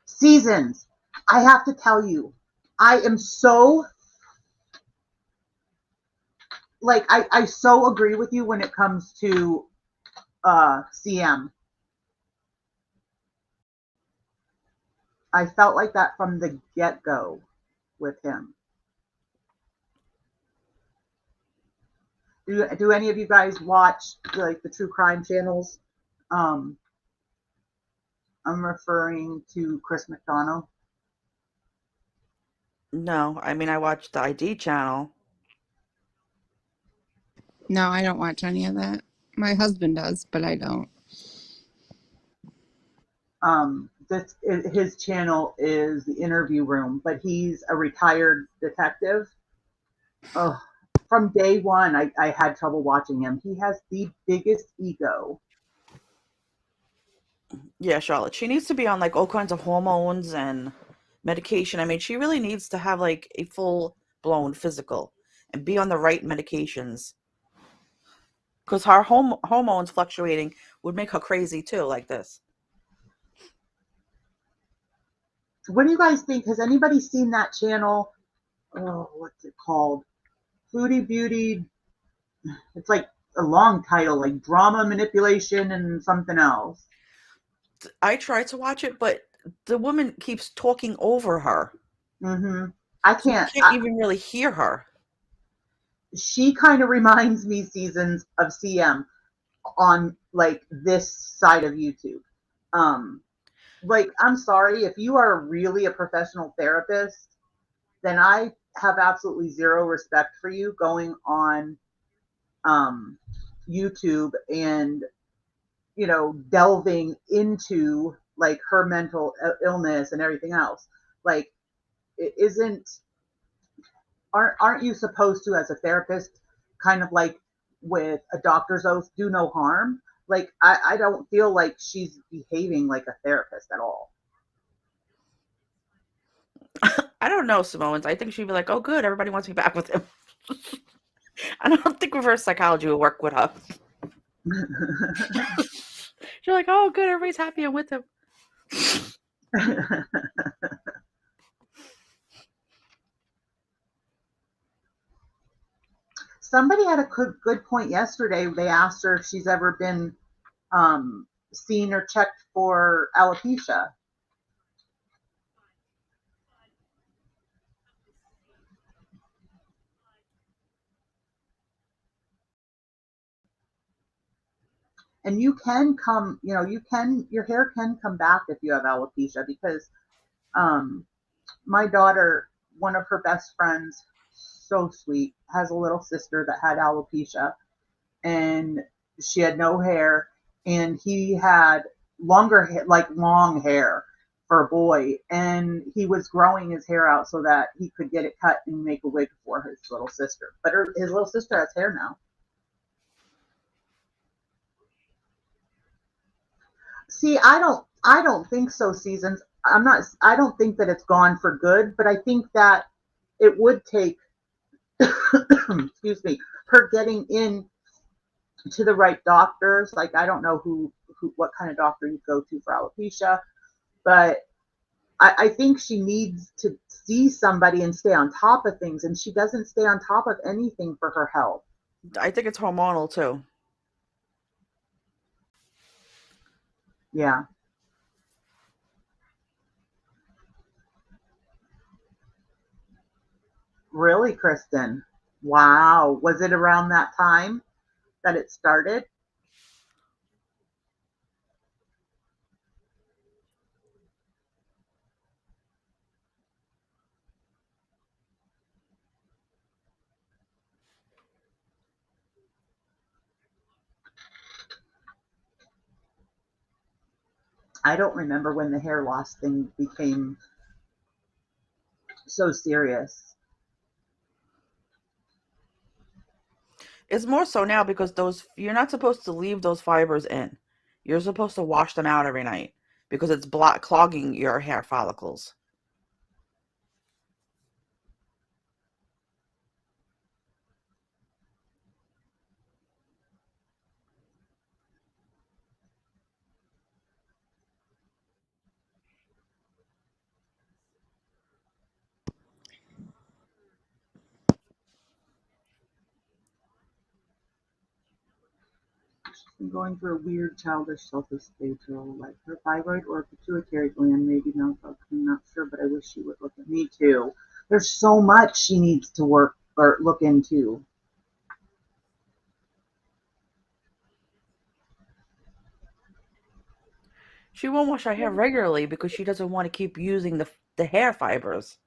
Seasons, I have to tell you, I am so like I so agree with you when it comes to CM. I felt like that from the get-go with him. Do any of you guys watch like the true crime channels? I'm referring to Chris McDonough. No, I mean, I watched the ID channel. No, I don't watch any of that. My husband does, but I don't. His channel is the Interview Room, but he's a retired detective. Oh, from day one, I had trouble watching him. He has the biggest ego. Yeah, Charlotte. She needs to be on like all kinds of hormones and medication. I mean, she really needs to have like a full blown physical and be on the right medications. Because her hormones fluctuating would make her crazy too, like this. What do you guys think? Has anybody seen that channel? Oh, what's it called? Foodie Beauty. It's like a long title, like drama manipulation and something else. I tried to watch it, but the woman keeps talking over her. Mm-hmm. I So can't. you can't even really hear her. She kind of reminds me, Seasons, of CM on like this side of YouTube. Like, I'm sorry, if you are really a professional therapist, then I have absolutely zero respect for you going on YouTube and delving into like her mental illness and everything else. Like, it isn't aren't you supposed to, as a therapist, kind of like with a doctor's oath, do no harm? Like, I don't feel like she's behaving like a therapist at all. I don't know, Samoans. I think she'd be like, oh, good, everybody wants me back with him. I don't think reverse psychology will work with her. She's like, oh, good, everybody's happy I'm with him. somebody had a good point yesterday. They asked her if she's ever been seen or checked for alopecia. And you can come, you know, your hair can come back if you have alopecia, because my daughter, one of her best friends, so sweet, has a little sister that had alopecia, and she had no hair, and he had longer hair, like long hair for a boy, and he was growing his hair out so that he could get it cut and make a wig for his little sister. But his little sister has hair now. See, I don't think so, Seasons. I don't think that it's gone for good, but I think that it would take, excuse me, her getting in to the right doctors. Like, I don't know what kind of doctor you go to for alopecia, but I think she needs to see somebody and stay on top of things, and she doesn't stay on top of anything for her health. I think it's hormonal too. Yeah. Really, Kristen? Wow. Was it around that time that it started? I don't remember when the hair loss thing became so serious. It's more so now because you're not supposed to leave those fibers in. You're supposed to wash them out every night because it's clogging your hair follicles. She's been going through a weird childish self-esteem, like her thyroid or pituitary gland, maybe not. I'm not sure, but I wish she would look at me too. There's so much she needs to work or look into. She won't wash her hair regularly because she doesn't want to keep using the hair fibers.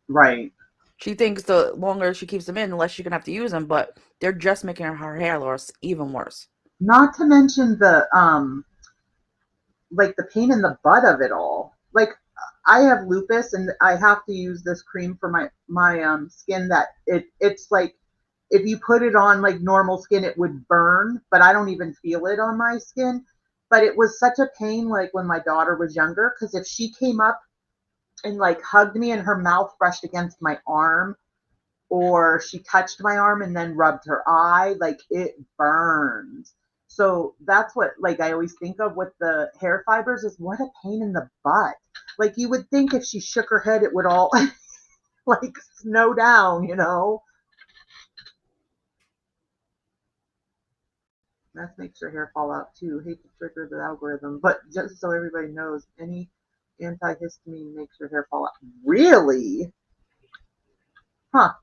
Right. She thinks the longer she keeps them in, the less she's going to have to use them, but they're just making her hair loss even worse. Not to mention the like the pain in the butt of it all. Like, I have lupus and I have to use this cream for my skin that it's like, if you put it on like normal skin it would burn, but I don't even feel it on my skin. But it was such a pain, like when my daughter was younger, because if she came up and like hugged me and her mouth brushed against my arm, or she touched my arm and then rubbed her eye, like it burns. So that's what, like, I always think of with the hair fibers is what a pain in the butt. Like, you would think if she shook her head it would all like snow down, you know. That makes your hair fall out too. Hate to trigger the algorithm, but just so everybody knows, any antihistamine makes your hair fall out. Really? Huh.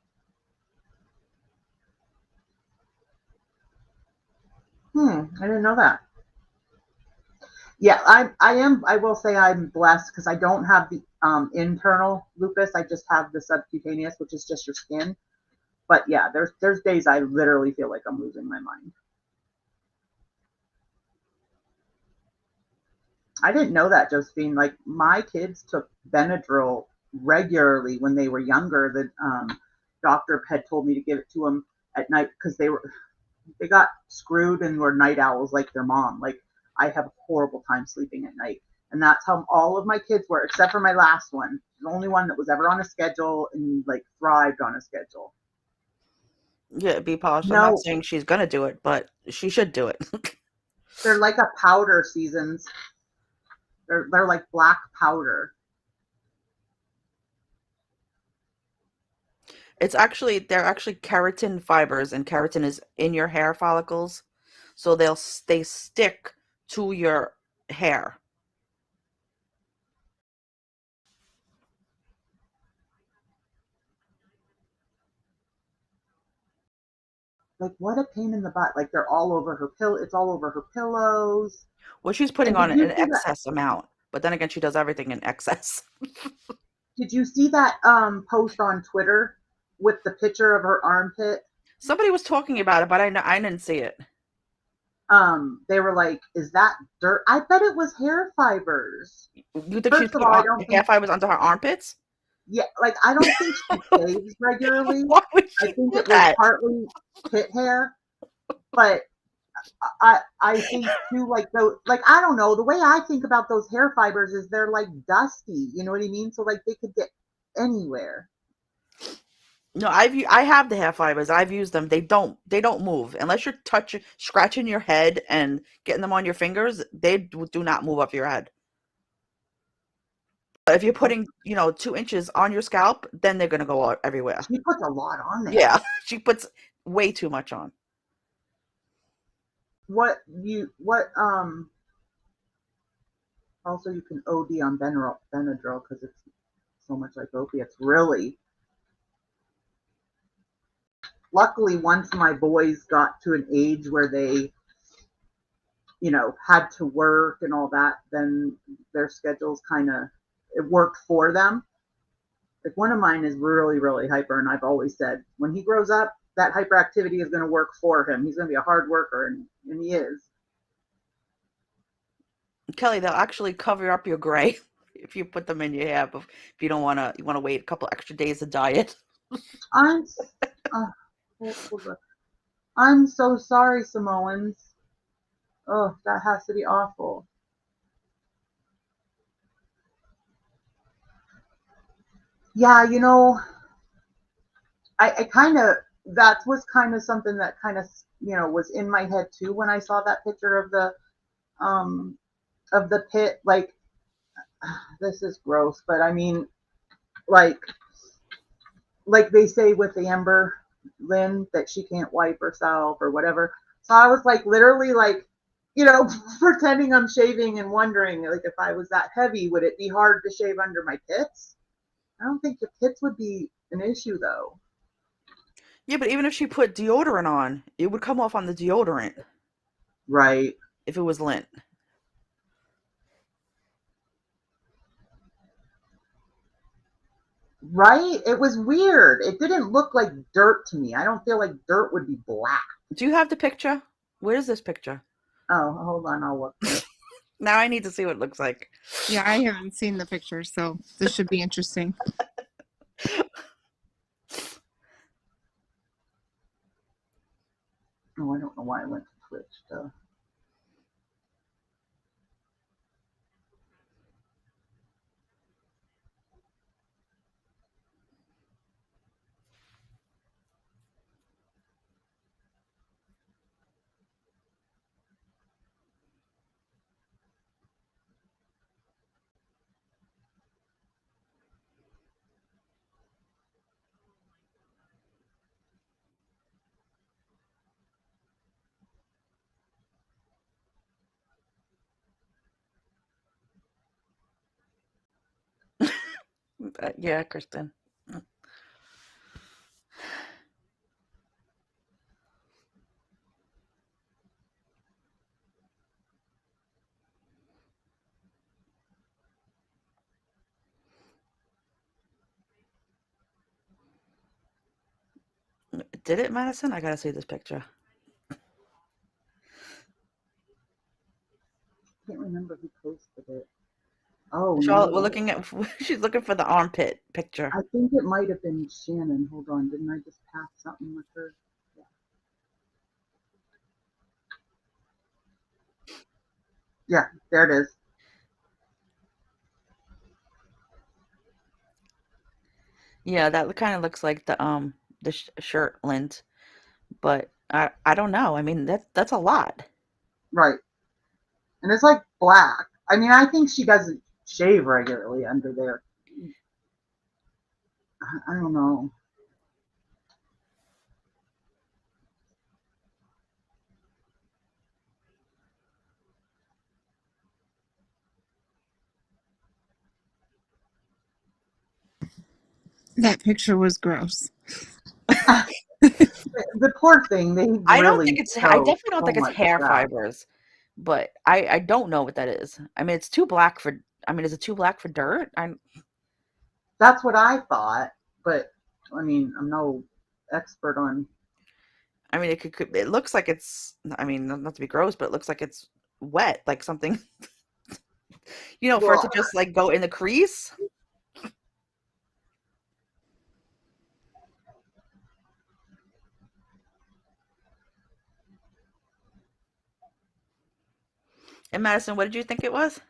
I didn't know that. Yeah, I will say I'm blessed because I don't have the internal lupus. I just have the subcutaneous, which is just your skin. But yeah, there's days I literally feel like I'm losing my mind. I didn't know that, Josephine. Like, my kids took Benadryl regularly when they were younger. The doctor had told me to give it to them at night because they got screwed and were night owls like their mom. Like, I have a horrible time sleeping at night. And that's how all of my kids were, except for my last one, the only one that was ever on a schedule and like thrived on a schedule. Yeah, be polished. No. I'm not saying she's gonna do it, but she should do it. They're like a powder, Seasons. They're like black powder. They're actually keratin fibers, and keratin is in your hair follicles, so they stick to your hair. Like, what a pain in the butt. Like, they're all over her pillow. It's all over her pillows. Well, she's putting And on did you an see that? excess amount, but then again, she does everything in excess. Did you see that post on Twitter with the picture of her armpit? Somebody was talking about it, but I didn't see it. They were like, "Is that dirt?" I bet it was hair fibers. You think she's First of put all, I don't hair think. fibers onto her armpits? Yeah, like I don't think she shaves regularly. Why would I she think do it was that? partly pit hair, but I think too, like I don't know, the way I think about those hair fibers is they're like dusty, you know what I mean? So like they could get anywhere. No, I have the hair fibers. I've used them. They don't move unless you're scratching your head and getting them on your fingers. They do not move up your head. But if you're putting 2 inches on your scalp, then they're gonna go out everywhere. She puts a lot on there. Yeah, she puts way too much on. What also you can OD on Benadryl because it's so much like opiates. Really. Luckily, once my boys got to an age where they, had to work and all that, then their schedules it worked for them. Like one of mine is really, really hyper, and I've always said when he grows up, that hyperactivity is going to work for him. He's going to be a hard worker, and he is. Kelly, they'll actually cover up your gray if you put them in your hair. If you don't want to wait a couple extra days to dye it. I'm so sorry, Samoans. Oh, that has to be awful. Yeah, I kind of, that was kind of something that kind of, was in my head too when I saw that picture of the pit. Like, this is gross, but I mean, like they say with Amber Lynn that she can't wipe herself or whatever. So I was like, literally, like, pretending I'm shaving and wondering, like, if I was that heavy, would it be hard to shave under my pits? I don't think the pits would be an issue, though. Yeah, but even if she put deodorant on, it would come off on the deodorant. Right. If it was lint. Right? It was weird. It didn't look like dirt to me. I don't feel like dirt would be black. Do you have the picture? Where is this picture? Oh, hold on. I'll look. Now I need to see what it looks like. Yeah, I haven't seen the picture, so this should be interesting. Oh, I don't know why I went to Twitch, though. Yeah, Kristen. Did it, Madison? I gotta see this picture. I can't remember who posted it. Oh, Charlotte, no. we're looking at. She's looking for the armpit picture. I think it might have been Shannon. Hold on. Didn't I just pass something with her? Yeah, there it is. Yeah, that kind of looks like the shirt lint, but I don't know. I mean that's a lot. Right. And it's like black. I mean, I think she doesn't shave regularly under there. I don't know. That picture was gross. The poor thing. They I don't really think it's. I show definitely don't so think it's much hair crap. fibers, but I don't know what that is. I mean, it's too black for. I mean, is it too black for dirt? That's what I thought, but I mean, I'm no expert on. I mean, it looks like it's. I mean, not to be gross, but it looks like it's wet, like something. For it to Well, just like go in the crease. And Madison, what did you think it was?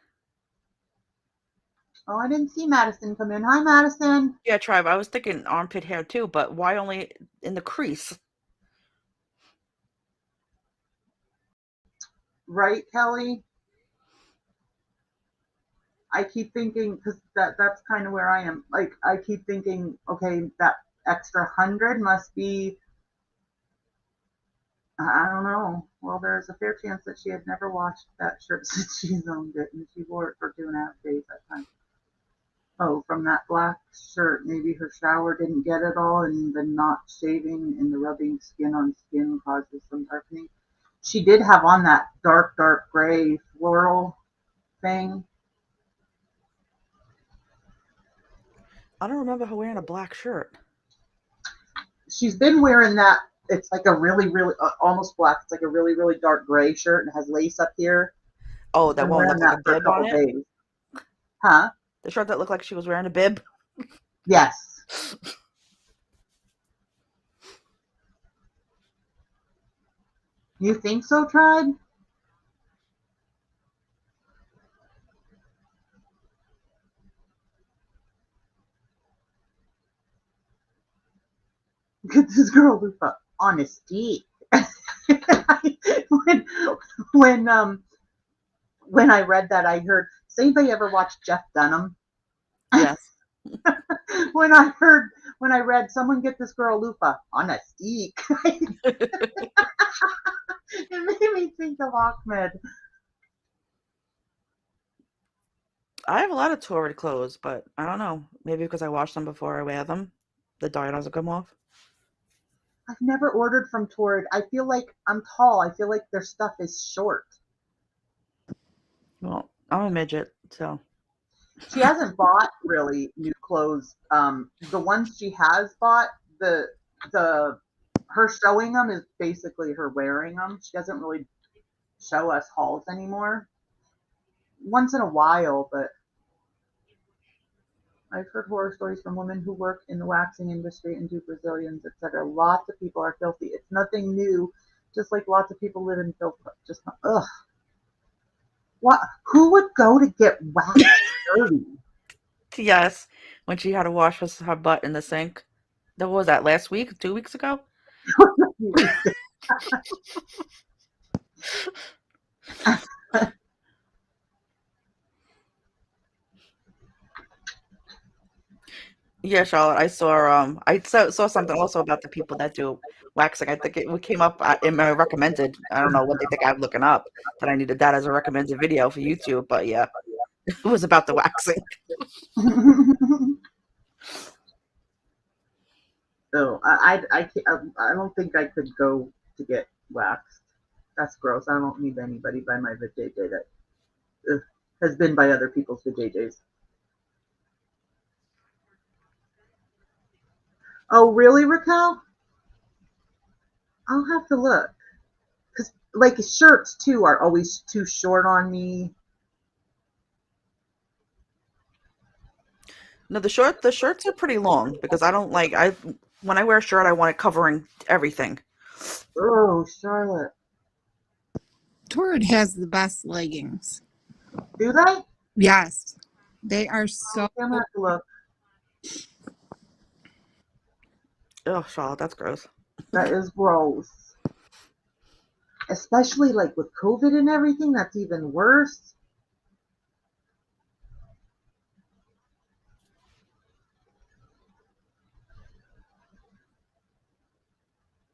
oh, I didn't see Madison come in. Hi, Madison. Yeah, Tribe. I was thinking armpit hair too, but why only in the crease? Right, Kelly? I keep thinking, because that's kind of where I am. Like, I keep thinking, okay, that extra 100 must be, I don't know. Well, there's a fair chance that she had never washed that shirt since she's owned it, and she wore it for 2.5 days that time. Oh, from that black shirt, maybe her shower didn't get it all, and the not shaving and the rubbing skin on skin causes some darkening. She did have on that dark gray floral thing. I don't remember her wearing a black shirt. She's been wearing that. It's like a really, almost black. It's like a really, really dark gray shirt and has lace up here. Oh, She's that been one wearing looked like that a for a bib on couple it? days. Huh? The shirt that looked like she was wearing a bib? Yes. You think so, Tribe? Get this girl with honesty. when I read that, I heard. Does anybody ever watch Jeff Dunham? Yes. when I read someone get this girl Lupa on a steak, it made me think of Ahmed. I have a lot of Torrid clothes, but I don't know. Maybe because I wash them before I wear them, the dye doesn't come off. I've never ordered from Torrid. I feel like I'm tall. I feel like their stuff is short. Well, I'm a midget, so. She hasn't bought really new clothes. The ones she has bought, her showing them is basically her wearing them. She doesn't really show us hauls anymore. Once in a while, but I've heard horror stories from women who work in the waxing industry and do Brazilians, etc. Lots of people are filthy. It's nothing new. Just like lots of people live in filth. Just ugh. What? Who would go to get waxed dirty? Yes, when she had to wash her butt in the sink. What was that, last week? 2 weeks ago? Yeah, Charlotte, I saw something also about the people that do waxing. I think it came up in my recommended. I don't know what they think I'm looking up, that I needed that as a recommended video for YouTube, but yeah, it was about the waxing. So I don't think I could go to get waxed. That's gross. I don't need anybody by my vajayjay that has been by other people's vajayjays. Oh, really, Raquel? I'll have to look. Because, like, shirts, too, are always too short on me. No, the shirts are pretty long because I don't like, when I wear a shirt, I want it covering everything. Oh, Charlotte. Torrid has the best leggings. Do they? Yes. They are so. I'm gonna have to look. Oh, Charlotte, that's gross. That is gross. Especially, like, with COVID and everything, that's even worse.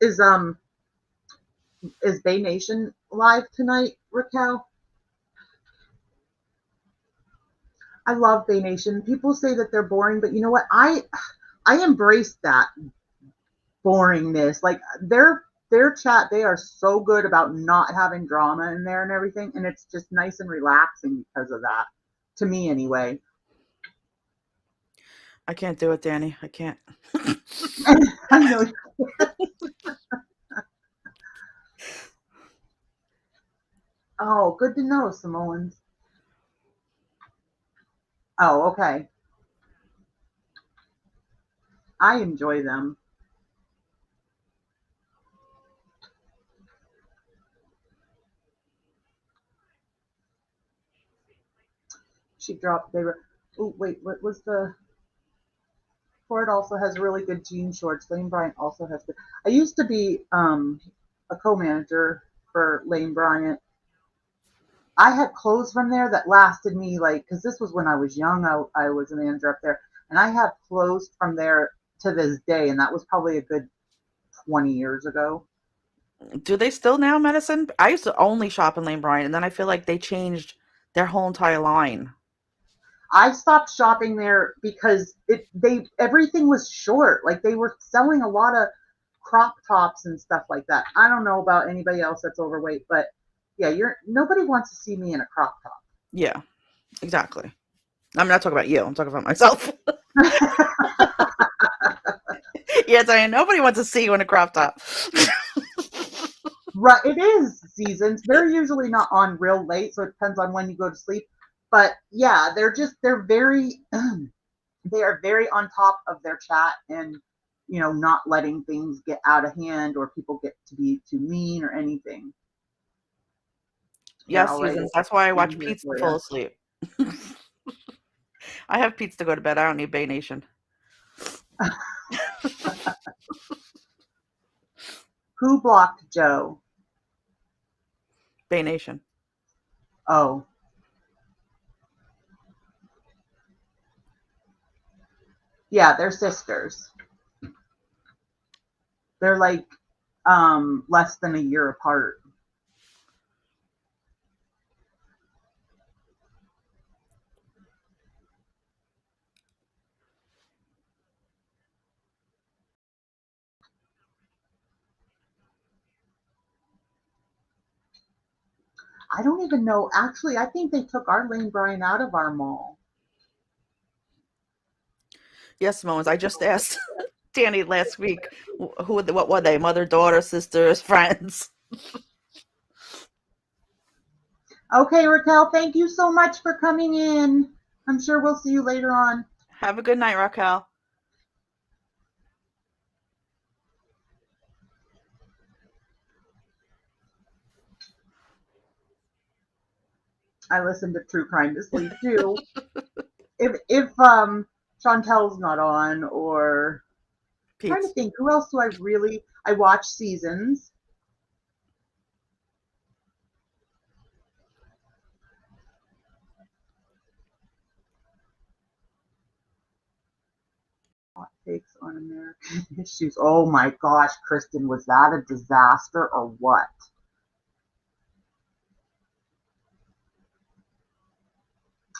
Is Bay Nation live tonight, Raquel? I love Bay Nation. People say that they're boring, but you know what? I embrace that boringness. Like their chat, they are so good about not having drama in there and everything, and it's just nice and relaxing because of that. To me, anyway. I can't do it, Dani. I can't. I know. Oh, good to know, Samoans. Oh, okay. I enjoy them. She dropped. They were. Oh, wait. What was the? Ford also has really good jean shorts. Lane Bryant also has good. I used to be a co-manager for Lane Bryant. I had clothes from there that lasted me like, because this was when I was young. I was a manager up there, and I have clothes from there to this day, and that was probably a good 20 years ago. Do they still now, Medicine? I used to only shop in Lane Bryant, and then I feel like they changed their whole entire line. I stopped shopping there because everything was short. Like they were selling a lot of crop tops and stuff like that. I don't know about anybody else that's overweight, but yeah, nobody wants to see me in a crop top. Yeah, exactly. I'm not talking about you. I'm talking about myself. Yes, I nobody wants to see you in a crop top. Right, it is seasons. They're usually not on real late, so it depends on when you go to sleep. But yeah, they're very they are very on top of their chat and not letting things get out of hand or people get to be too mean or anything. Yes, Susan. That's why I watch Pete's to fall asleep. I have Pete's to go to bed. I don't need Bay Nation. Who blocked Joe? Bay Nation. Oh. Yeah, they're sisters. They're like less than a year apart. I don't even know. Actually, I think they took our Lane Bryant out of our mall. Yes, Samoans. I just asked Dani last week, what were they? Mother, daughter, sisters, friends? Okay, Raquel, thank you so much for coming in. I'm sure we'll see you later on. Have a good night, Raquel. I listen to true crime to sleep too. if Chantal's not on, or I'm trying to think, who else do I watch Seasons. Hot takes on American issues. Oh my gosh, Kristen, was that a disaster or what?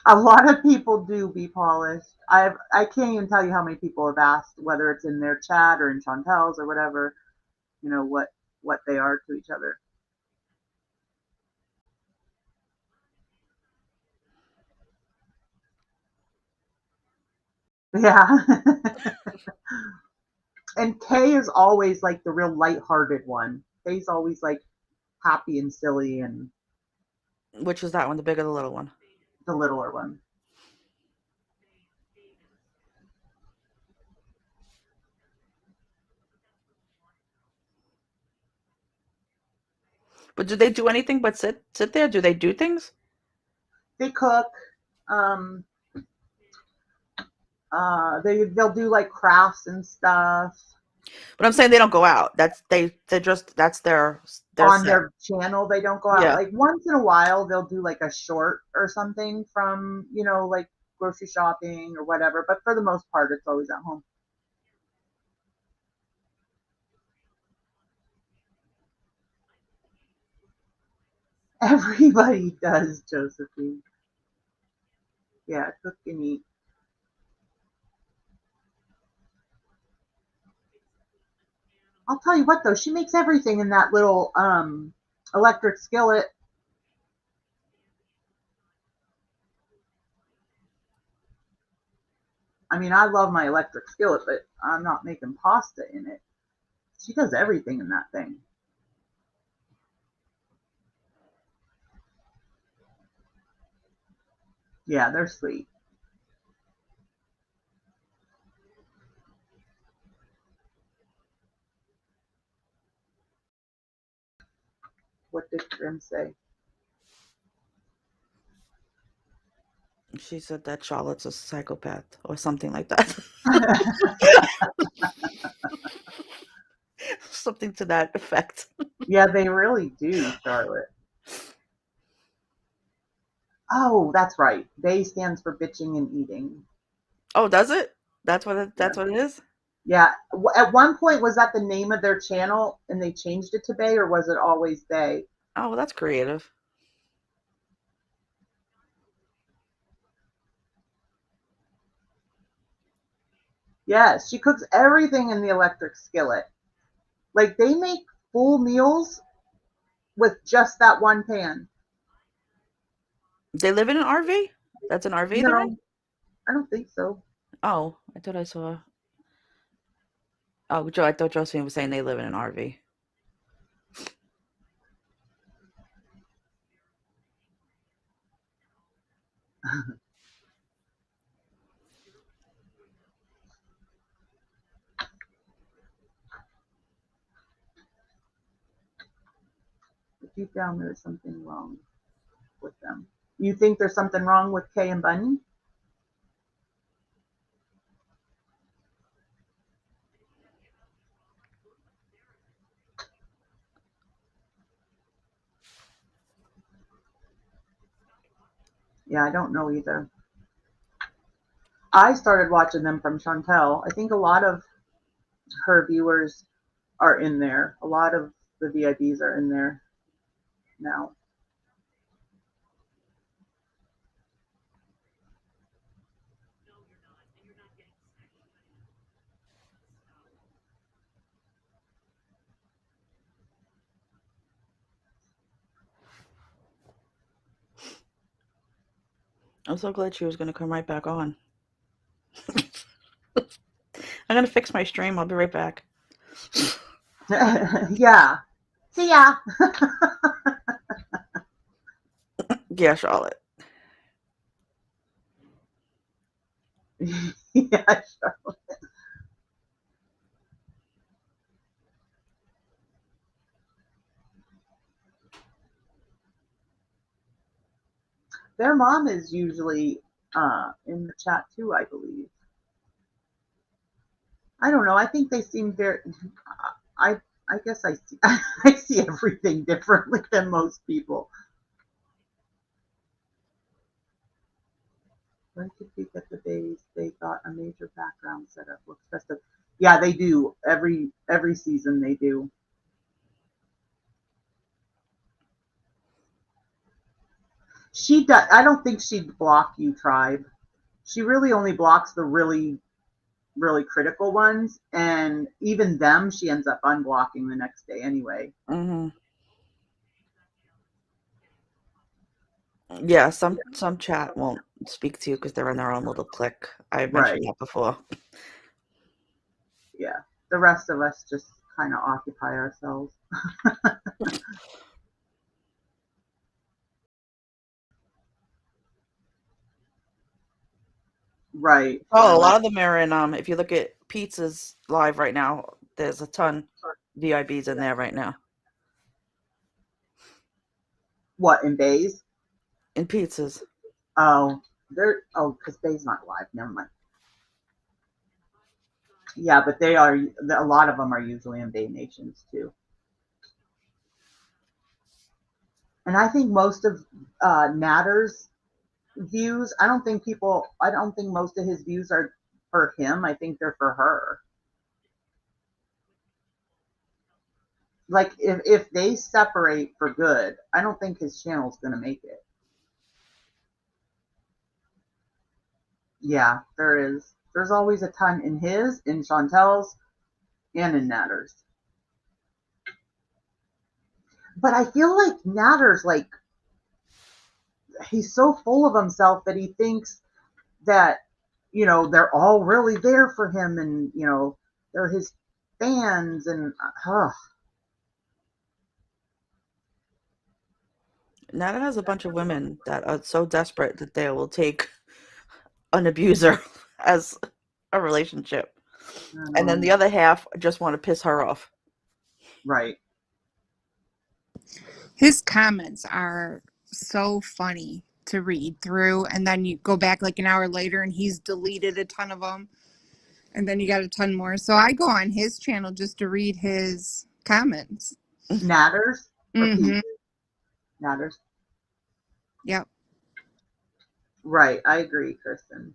A lot of people do be polished. I can't even tell you how many people have asked, whether it's in their chat or in Chantal's or whatever, what they are to each other. Yeah. And Kay is always like the real lighthearted one. Kay's always like happy and silly, and which is that one, the big or the little one? The littler one. But do they do anything but sit there? Do they do things? They cook. They'll do like crafts and stuff. But I'm saying they don't go out. That's their on set. Their channel. They don't go out. Yeah. Like once in a while they'll do like a short or something from, like grocery shopping or whatever. But for the most part, it's always at home. Everybody does, Josephine. Yeah, cook and eat. I'll tell you what though, she makes everything in that little electric skillet. I mean, I love my electric skillet, but I'm not making pasta in it. She does everything in that thing. Yeah, they're sweet. What did Grim say? She said that Charlotte's a psychopath or something like that. Something to that effect. Yeah, they really do, Charlotte. Oh, that's right. Bay stands for bitching and eating. Oh, does it? That's what it is? Yeah. At one point, was that the name of their channel and they changed it to Bay, or was it always Bay? Oh, well, that's creative. Yes, she cooks everything in the electric skillet. Like, they make full meals with just that one pan. They live in an RV? That's an RV they're in? No, I don't think so. Oh, I thought I saw. Oh, Joe, I thought Josephine was saying they live in an RV. Deep down, there's something wrong with them. You think there's something wrong with Kay and Bunny? Yeah, I don't know either. I started watching them from Chantal. I think a lot of her viewers are in there. A lot of the VIPs are in there now. I'm so glad she was going to come right back on. I'm going to fix my stream. I'll be right back. Yeah. See ya. Yeah, Charlotte. Yeah, Charlotte. Their mom is usually in the chat too, I believe. I don't know. I think they seem very. I I guess I see I see everything differently than most people. When did we get the days? They got a major background setup. Looks festive. Yeah, they do. Every season they do. She does. I don't think she'd block you, Tribe. She really only blocks the really critical ones, and even them she ends up unblocking the next day anyway. Mm-hmm. Yeah, some chat won't speak to you because they're in their own little clique. I mentioned that before. Yeah, the rest of us just kind of occupy ourselves. Right. Oh, a lot of them are in. If you look at Pizza's live right now, there's a ton VIBs in there right now. What, in Bays? In Pizzas. Oh, because Bay's not live. Never mind. Yeah, but they are. A lot of them are usually in Bay Nations too. And I think most of Natter's views. I don't think most of his views are for him. I think they're for her. Like if they separate for good, I don't think his channel's gonna make it. Yeah, there is. There's always a ton in his, in Chantel's, and in Natter's. But I feel like Natter's like, he's so full of himself that he thinks that, you know, they're all really there for him and, you know, they're his fans and, Nada has a bunch of women that are so desperate that they will take an abuser as a relationship. And then the other half just want to piss her off. Right. His comments are so funny to read through, and then you go back like an hour later and he's deleted a ton of them, and then you got a ton more. So I go on his channel just to read his comments. Natters? Mm-hmm. Natters. Yep. Right. I agree, Kristen.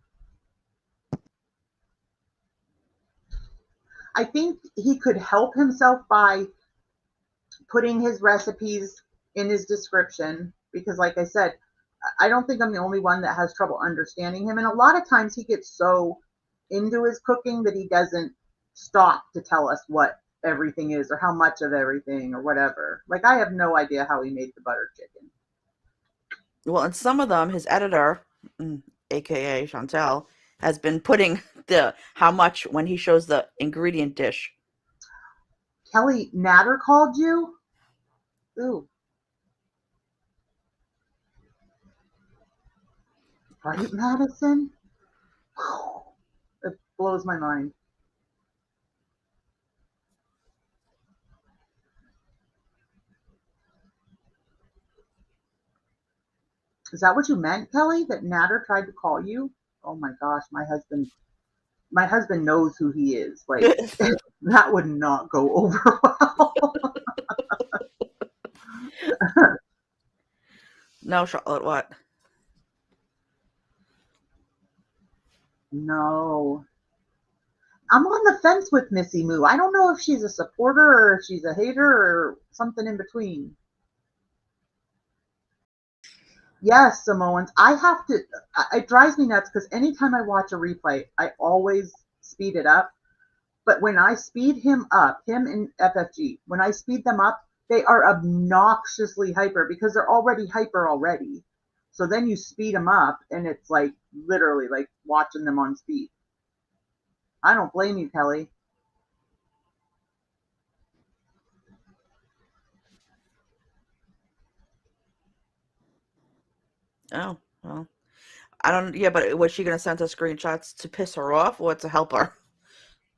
I think he could help himself by putting his recipes in his description because, like I said, I don't think I'm the only one that has trouble understanding him. And a lot of times he gets so into his cooking that he doesn't stop to tell us what everything is or how much of everything or whatever. Like, I have no idea how he made the butter chicken. Well, and some of them, his editor, aka Chantal, has been putting the how much when he shows the ingredient dish. Kelly, Natter called you? Ooh. Right, Madison? It blows my mind. Is that what you meant, Kelly? That Natter tried to call you? Oh my gosh, my husband knows who he is. Like, that would not go over well. No, Charlotte, what? No. I'm on the fence with Missy Moo. I don't know if she's a supporter or if she's a hater or something in between. Yes, Samoans. I have to, it drives me nuts because anytime I watch a replay, I always speed it up. But when I speed him up, him and FFG, when I speed them up, they are obnoxiously hyper because they're already hyper already. So then you speed them up and it's like literally like watching them on speed. I don't blame you, Kelly. Oh, well. I don't, yeah, but was she going to send us screenshots to piss her off or to help her?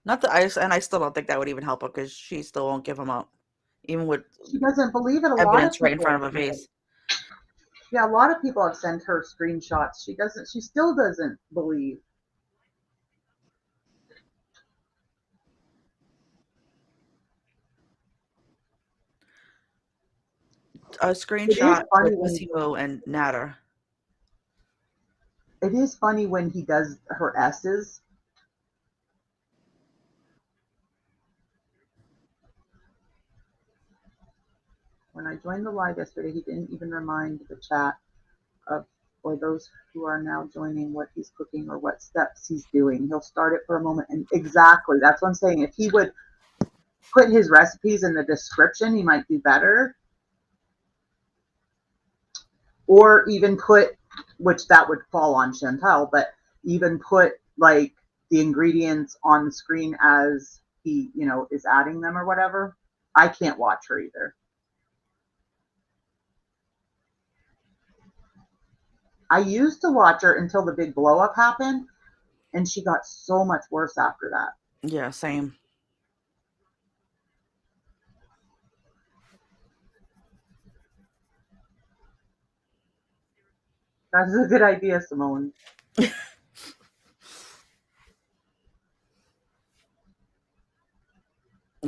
Not that I still don't think that would even help her because she still won't give them up. Even with She doesn't believe it. A lot of evidence right in people, front of her face. yeah, a lot of people have sent her screenshots. She still doesn't believe. A It is screenshot funny with when Missy Moo and Natter. it is funny when he does her S's. When I joined the live yesterday, he didn't even remind the chat of, or those who are now joining, what he's cooking or what steps he's doing. He'll start it for a moment. And exactly, that's what I'm saying. If he would put his recipes in the description, he might do better. Or even put, which that would fall on Chantal, but even put like the ingredients on the screen as he, you know, is adding them or whatever. I can't watch her either. I used to watch her until the big blow up happened, and she got so much worse after that. Yeah, same. That's a good idea, Simone.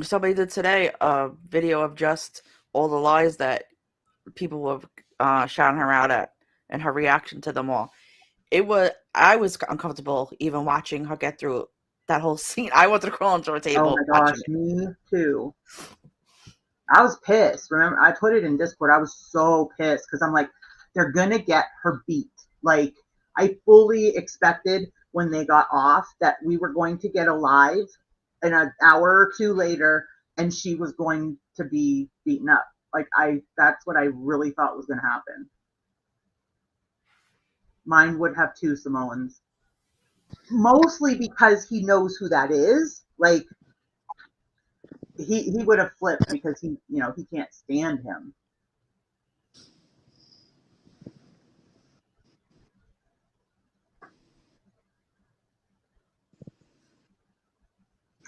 Somebody did today a video of just all the lies that people were shouting her out at and her reaction to them all. I was uncomfortable even watching her get through that whole scene. I wanted to crawl under a table. Oh my gosh, me too. I was pissed. Remember, I put it in Discord. I was so pissed because I'm like, they're gonna get her beat. Like, I fully expected when they got off that we were going to get a live an hour or two later and she was going to be beaten up. Like that's what I really thought was going to happen. Mine would have 2 Samoans. Mostly because he knows who that is. Like he would have flipped because he can't stand him.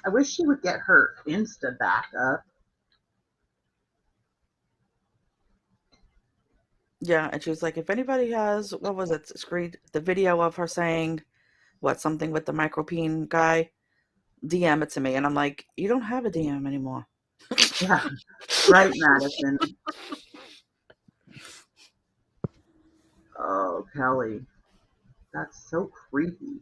I wish she would get her Insta back up. Yeah, and she was like, if anybody has, what was it, screen the video of her saying something with the micropene guy, DM it to me. And I'm like, you don't have a DM anymore. Yeah, right, Madison. Oh, Kelly, that's so creepy.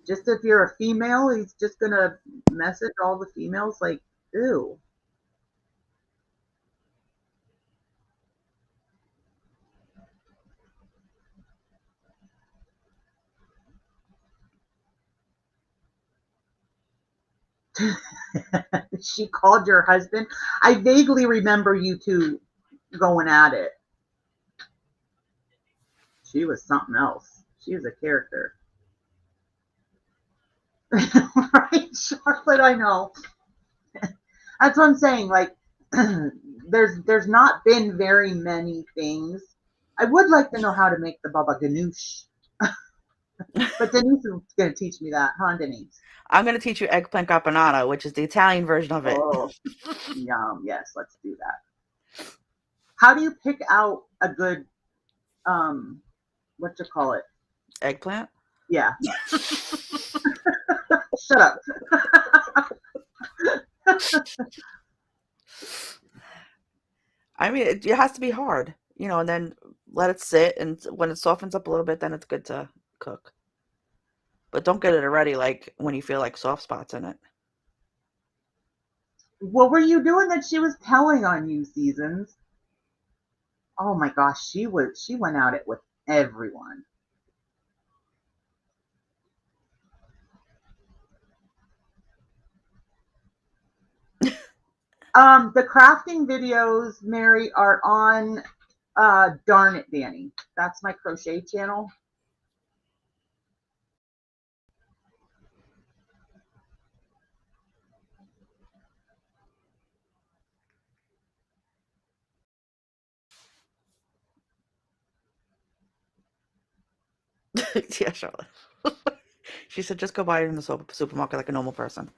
Just if you're a female, he's just gonna message all the females like, ew. She called your husband. I vaguely remember you two going at it. She was something else. She was a character. Right, Charlotte, I know. That's what I'm saying. Like, there's not been very many things. I would like to know how to make the baba ganoush. But Denise is going to teach me that, huh, Denise? I'm going to teach you eggplant caponata, which is the Italian version of it. Oh, yum. Yes, let's do that. How do you pick out a good, what you call it? Eggplant? Yeah. Shut up. I mean, it has to be hard, and then let it sit. And when it softens up a little bit, then it's good to cook. But don't get it already, like, when you feel like soft spots in it. What were you doing that she was telling on you, Seasons? Oh my gosh, she went at it with everyone. The crafting videos, Mary, are on Dammit Dani. That's my crochet channel. Yeah, Charlotte. She said, just go buy it in the supermarket like a normal person.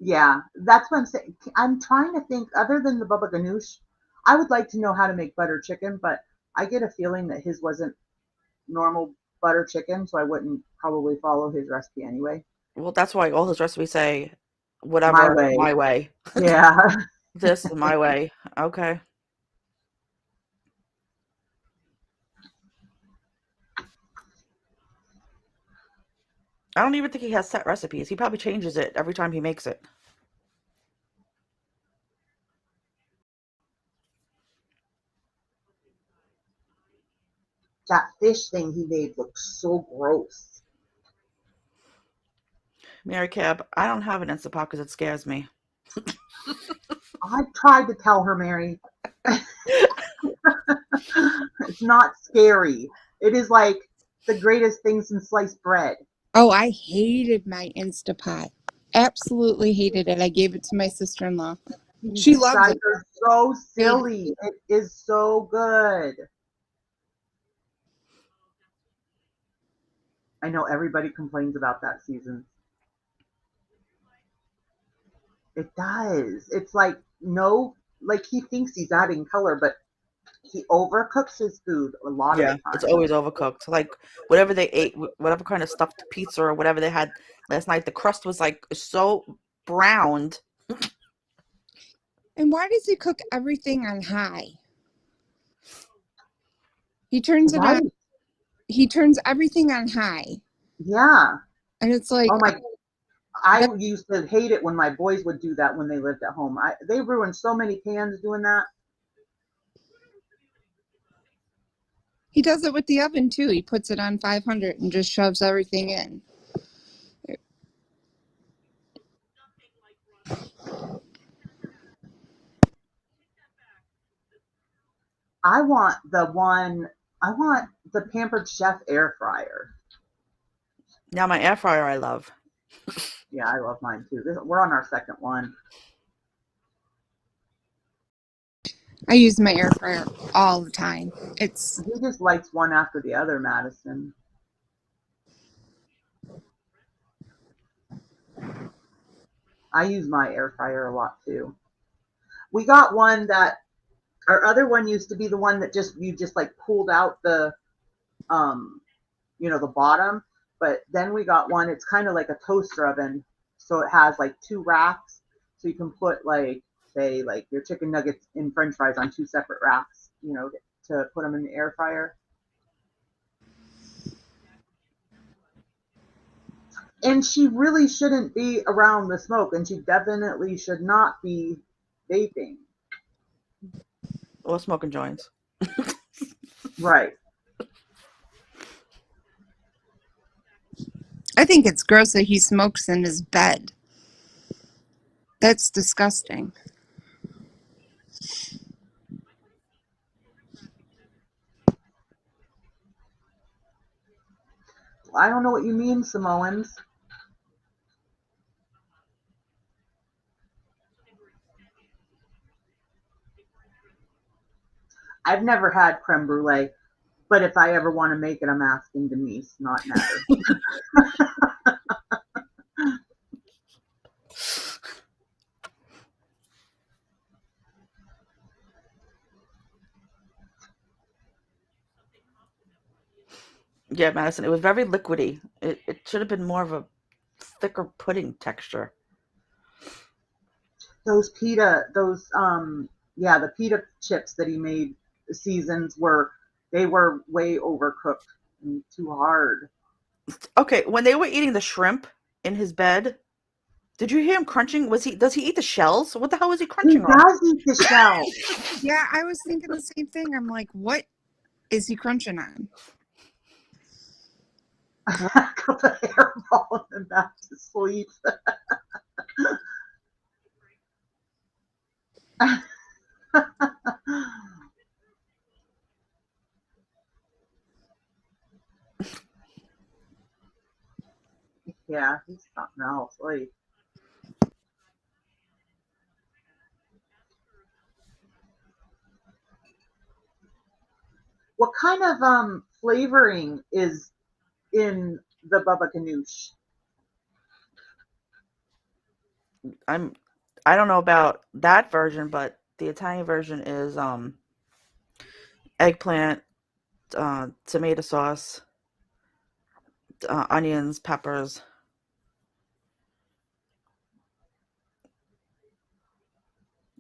Yeah, that's what I'm saying. I'm trying to think, other than the baba ganoush, I would like to know how to make butter chicken, but I get a feeling that his wasn't normal butter chicken, so I wouldn't probably follow his recipe anyway. Well, that's why all his recipes say, whatever, my way. Yeah. This is my way. Okay. I don't even think he has set recipes. He probably changes it every time he makes it. That fish thing he made looks so gross. Mary Cab, I don't have an Instapot because it scares me. I tried to tell her, Mary. It's not scary. It is like the greatest thing since sliced bread. Oh, I hated my Instapot. Absolutely hated it. I gave it to my sister-in-law. She loves it. Are so silly. It is so good. I know everybody complains about that season. It does. It's like, no, like he thinks he's adding color, but he overcooks his food a lot of the time. It's always overcooked. Like whatever they ate, whatever kind of stuffed pizza or whatever they had last night, the crust was like so browned. And why does he cook everything on high? He turns it on. He turns everything on high. Yeah. And it's like, oh my, I used to hate it when my boys would do that when they lived at home. They ruined so many pans doing that. He does it with the oven too. He puts it on 500 and just shoves everything in. I want the Pampered Chef air fryer. Now my air fryer I love. Yeah, I love mine too. We're on our second one. I use my air fryer all the time. He just lights one after the other, Madison. I use my air fryer a lot too. We got one that our other one used to be the one that you just like pulled out the the bottom, but then we got one, it's kind of like a toaster oven, so it has like two racks, so you can put like, say, like your chicken nuggets and french fries on two separate racks, to put them in the air fryer. And she really shouldn't be around the smoke, and she definitely should not be vaping. Or smoking joints. Right. I think it's gross that he smokes in his bed. That's disgusting. I don't know what you mean, Samoans. I've never had creme brulee, but if I ever want to make it, I'm asking Denise, not Naddy. Yeah, Madison, it was very liquidy. It should have been more of a thicker pudding texture. The pita chips that he made seasons they were way overcooked and too hard. Okay, when they were eating the shrimp in his bed, did you hear him crunching? Does he eat the shells? What the hell was he He crunching on? does eat the shell. Yeah, I was thinking the same thing. I'm like, what is he crunching on? Got the hairball and back to sleep. Yeah, he's something else. Like, what kind of flavoring is in the Bubba Ganoush? I don't know about that version, but the Italian version is eggplant, tomato sauce, onions, peppers.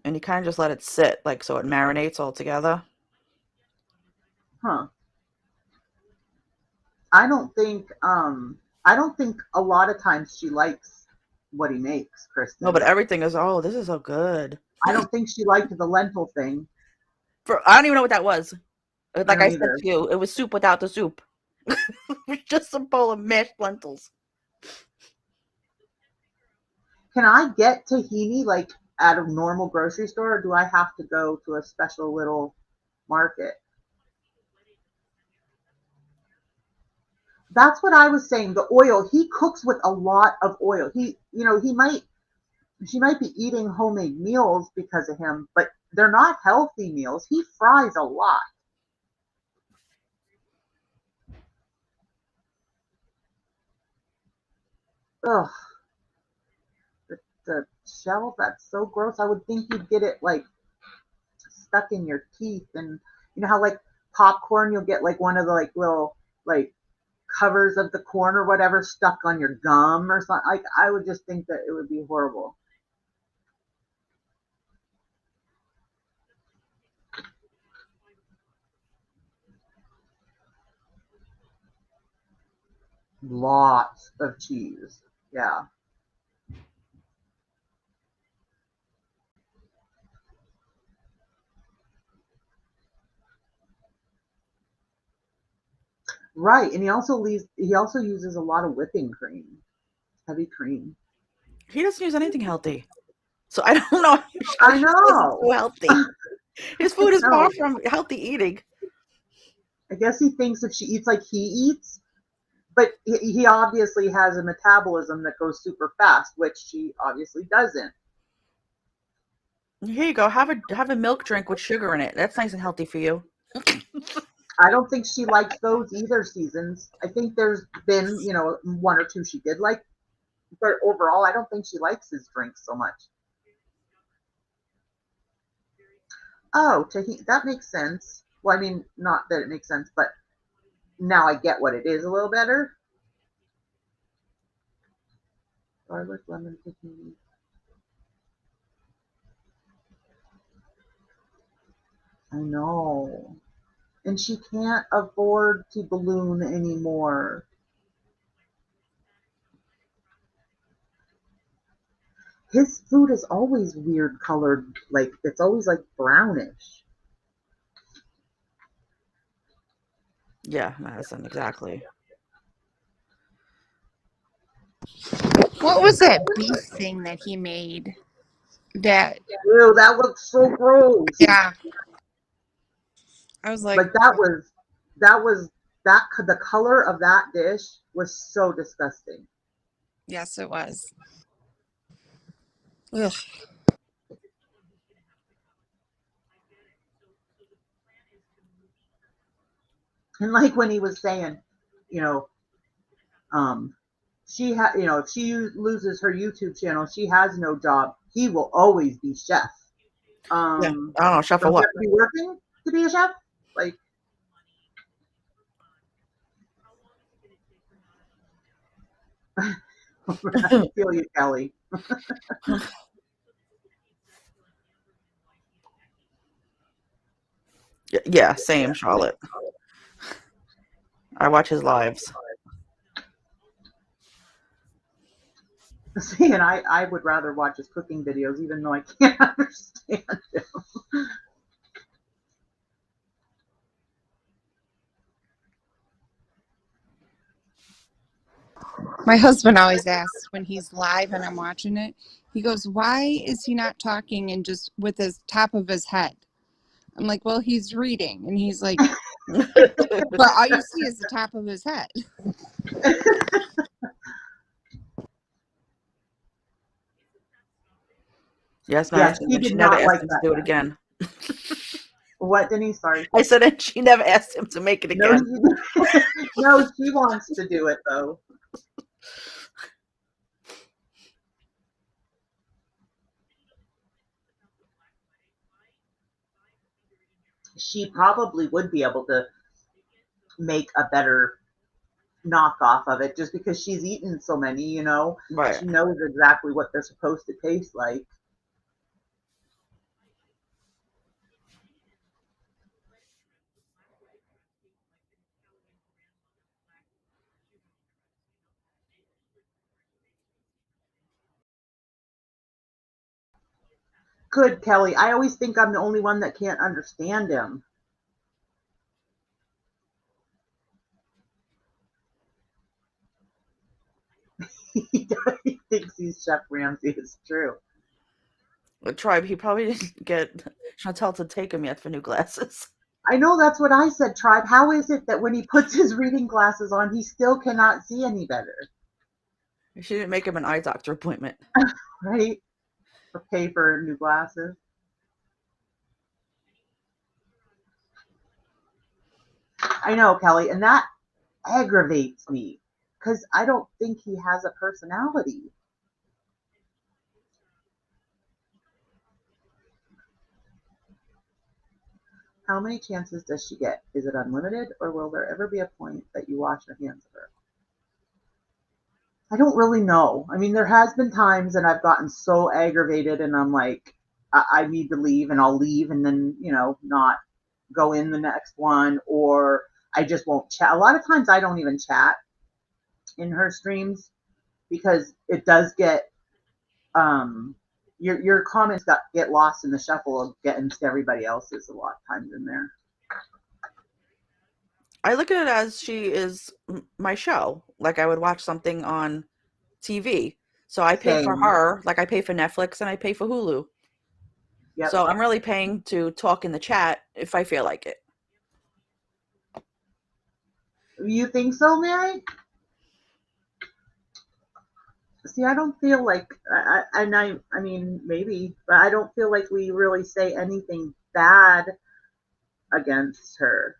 And you kind of just let it sit, like, so it marinates all together. Huh. I don't think a lot of times she likes what he makes, Kristen. No, but everything is, this is so good. I don't think she liked the lentil thing. I don't even know what that was. Like I said either. to you, it was soup without the soup. It was just a bowl of mashed lentils. Can I get tahini like at a normal grocery store, or do I have to go to a special little market? That's what I was saying. The oil, he cooks with a lot of oil. She might be eating homemade meals because of him, but they're not healthy meals. He fries a lot. Ugh. The shell, that's so gross. I would think you'd get it like stuck in your teeth, and you know how like popcorn, you'll get like one of the like little like covers of the corn or whatever stuck on your gum or something. Like, I would just think that it would be horrible. Lots of cheese. Yeah. Right, and he also uses a lot of whipping cream, heavy cream. He doesn't use anything healthy. So I don't know how I she says it's know. so healthy. His food is No. far from healthy eating. I guess he thinks if she eats like he eats, but he obviously has a metabolism that goes super fast, which she obviously doesn't. Here you go. Have a milk drink with sugar in it. That's nice and healthy for you. I don't think she likes those either seasons. I think there's been, one or two she did like, but overall, I don't think she likes his drinks so much. Oh, that makes sense. Well, I mean, not that it makes sense, but now I get what it is a little better. Garlic, lemon, tahini. I know. And she can't afford to balloon anymore. His food is always weird colored, like it's always like brownish. Yeah, Madison, exactly. What was that beef thing that he made? Ew, that looks so gross. Yeah. I was like the color of that dish was so disgusting. yes, it was. Ugh. And like when he was saying, you know, if she loses her YouTube channel, she has no job. He will always be chef. Yeah, I don't know, chef for Don't you what? have to be working to be a chef? Like, I feel you, Kelly. Yeah, same, Charlotte. I watch his lives. See, and I would rather watch his cooking videos, even though I can't understand him. My husband always asks when he's live and I'm watching it, he goes, why is he not talking and just with his top of his head? I'm like, well, he's reading. And he's like, but all you see is the top of his head. Yes, Madison. He And she did never not asked like him to that. do it again. What, Denise? Sorry. I said, and she never asked him to make it No, again. no, she wants to do it though. She probably would be able to make a better knockoff of it just because she's eaten so many, Right. She knows exactly what they're supposed to taste like. Good, Kelly. I always think I'm the only one that can't understand him. He thinks he's Chef Ramsay. It's true. The tribe, he probably didn't get Chantal to take him yet for new glasses. I know, that's what I said, Tribe. How is it that when he puts his reading glasses on, he still cannot see any better? She didn't make him an eye doctor appointment. Right? Or pay for new glasses. I know, Kelly, and that aggravates me because I don't think he has a personality. How many chances does she get? Is it unlimited, or will there ever be a point that you wash your hands of her? I don't really know. I mean, there has been times and I've gotten so aggravated and I'm like, I need to leave, and I'll leave and then, not go in the next one, or I just won't chat. A lot of times I don't even chat in her streams because it does get, your comments get lost in the shuffle of getting to everybody else's a lot of times in there. I look at it as she is my show. Like I would watch something on TV. So I pay for Same. her, like I pay for Netflix and I pay for Hulu. Yep. So I'm really paying to talk in the chat if I feel like it. You think so, Mary? See, I don't feel like, I mean, maybe, but I don't feel like we really say anything bad against her.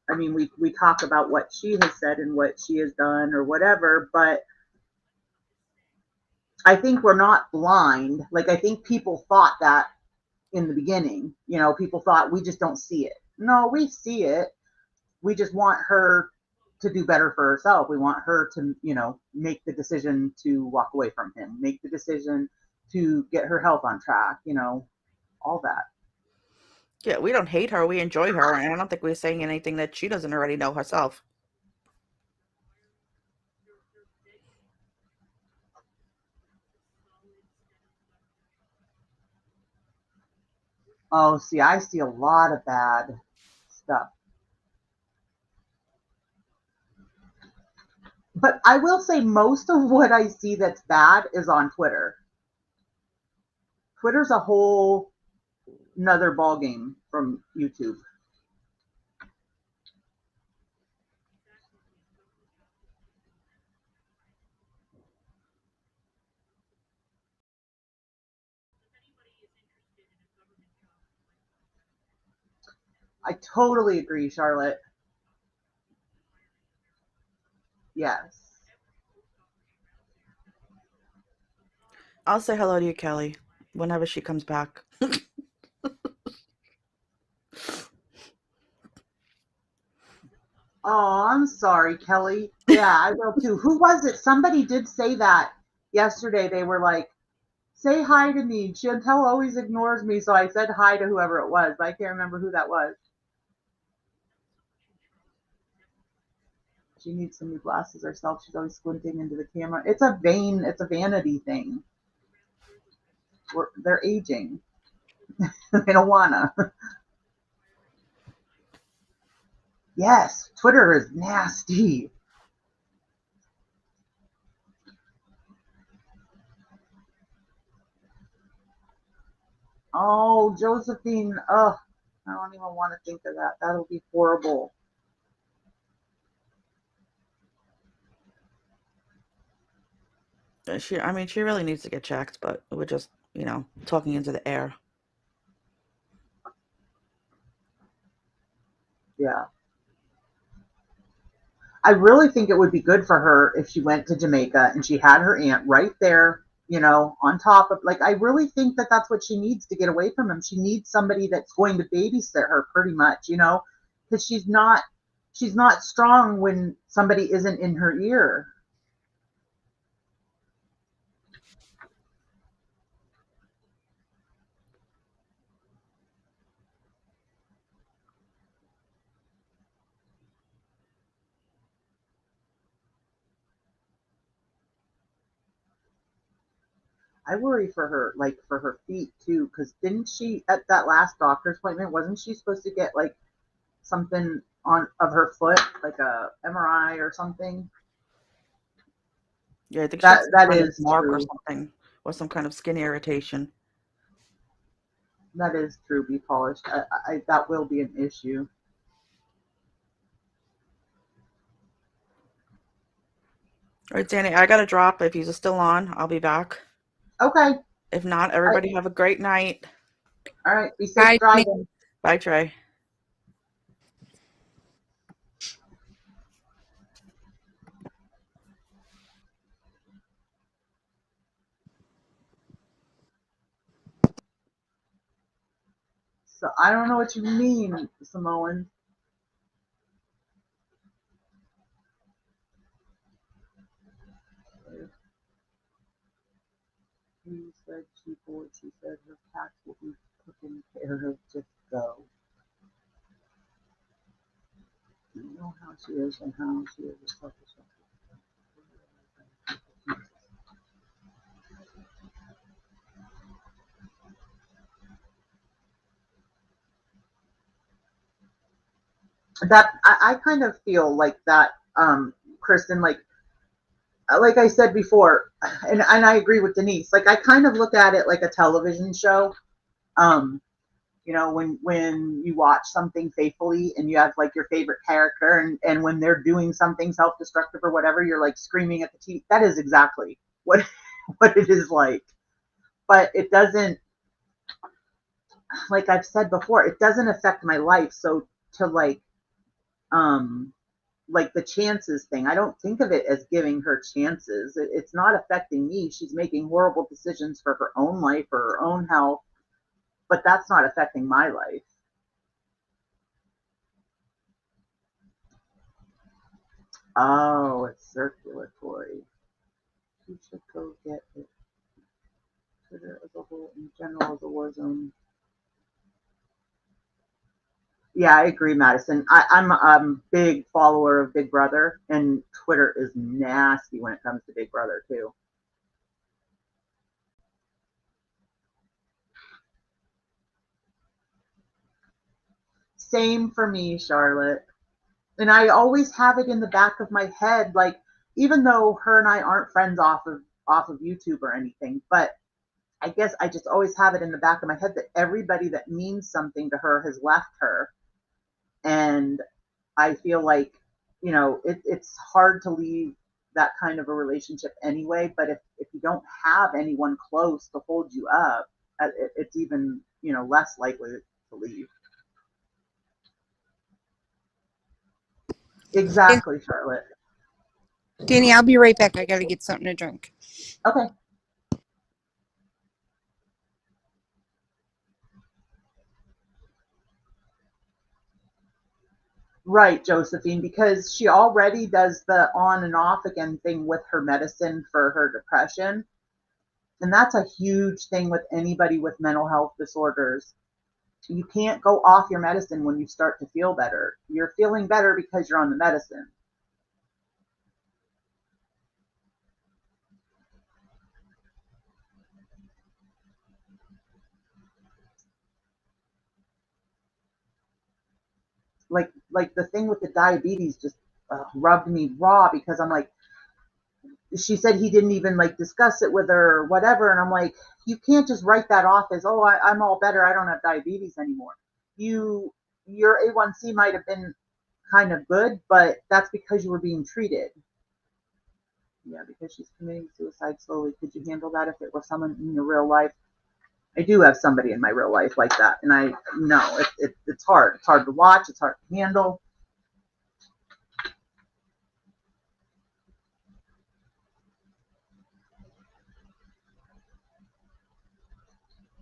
I mean, we talk about what she has said and what she has done or whatever, but I think we're not blind. Like, I think people thought that in the beginning. You know, people thought we just don't see it. No, we see it. We just want her to do better for herself. We want her to, you know, make the decision to walk away from him, make the decision to get her health on track, you know, all that. Yeah, we don't hate her. We enjoy her. And I don't think we're saying anything that she doesn't already know herself. Oh, see, I see a lot of bad stuff. But I will say most of what I see that's bad is on Twitter. Twitter's a whole another ballgame from YouTube. I totally agree, Charlotte. Yes. I'll say hello to you, Kelly, whenever she comes back. Oh, I'm sorry, Kelly. Yeah, I will too. Who was it? Somebody did say that yesterday. They were like, say hi to me. Chantal always ignores me. So I said hi to whoever it was, but I can't remember who that was. She needs some new glasses herself. She's always squinting into the camera. It's a vanity thing. They're aging. They don't wanna. Yes, Twitter is nasty. Oh, Josephine. Ugh, I don't even want to think of that. That'll be horrible. She really needs to get checked, but we're just, talking into the air. Yeah. I really think it would be good for her if she went to Jamaica and she had her aunt right there, on top of, like, I really think that that's what she needs to get away from him. She needs somebody that's going to babysit her pretty much, because she's not strong when somebody isn't in her ear. I worry for her, like for her feet too, because didn't she at that last doctor's appointment, wasn't she supposed to get like something on of her foot, like a MRI or something? Yeah, I think she That has some that kind of is mark or true. something, or some kind of skin irritation. That is true. Be polished. That will be an issue. All right, Danny, I got to drop. If he's still on, I'll be back. Okay. If not, everybody have a great night. All right. Be safe Bye. driving. Bye, Trey. So I don't know what you mean, Samoan. He said she bored. She said her cats will be taken care of. Just go. You know how she is and how she is a selfish. that I kind of feel like that, Kristen, like I said before, and I agree with Denise. Like I kind of look at it like a television show. Um, when you watch something faithfully and you have like your favorite character, and when they're doing something self-destructive or whatever, you're like screaming at the TV. That is exactly what what it is like. But it doesn't, like I've said before, it doesn't affect my life. So to um like the chances thing, I don't think of it as giving her chances. It's not affecting me. She's making horrible decisions for her own life or her own health, but that's not affecting my life. Oh, it's circulatory. You should go get it. Twitter as a whole in general is a war zone. Yeah, I agree, Madison. I'm a big follower of Big Brother, and Twitter is nasty when it comes to Big Brother too. Same for me, Charlotte. And I always have it in the back of my head, like even though her and I aren't friends off of YouTube or anything, but I guess I just always have it in the back of my head that everybody that means something to her has left her. And I feel like, it's hard to leave that kind of a relationship anyway. But if you don't have anyone close to hold you up, it's even, less likely to leave. Exactly, Charlotte. Danny, I'll be right back. I got to get something to drink. Okay. Right, Josephine, because she already does the on and off again thing with her medicine for her depression. And that's a huge thing with anybody with mental health disorders. You can't go off your medicine when you start to feel better. You're feeling better because you're on the medicine. Like the thing with the diabetes just rubbed me raw, because I'm like, she said he didn't even like discuss it with her or whatever, and I'm like, you can't just write that off as, oh, I'm all better, I don't have diabetes anymore. Your A1C might have been kind of good, but that's because you were being treated. Yeah, because she's committing suicide slowly. Could you handle that if it were someone in your real life? I do have somebody in my real life like that, and I know it's hard. It's hard to watch. It's hard to handle.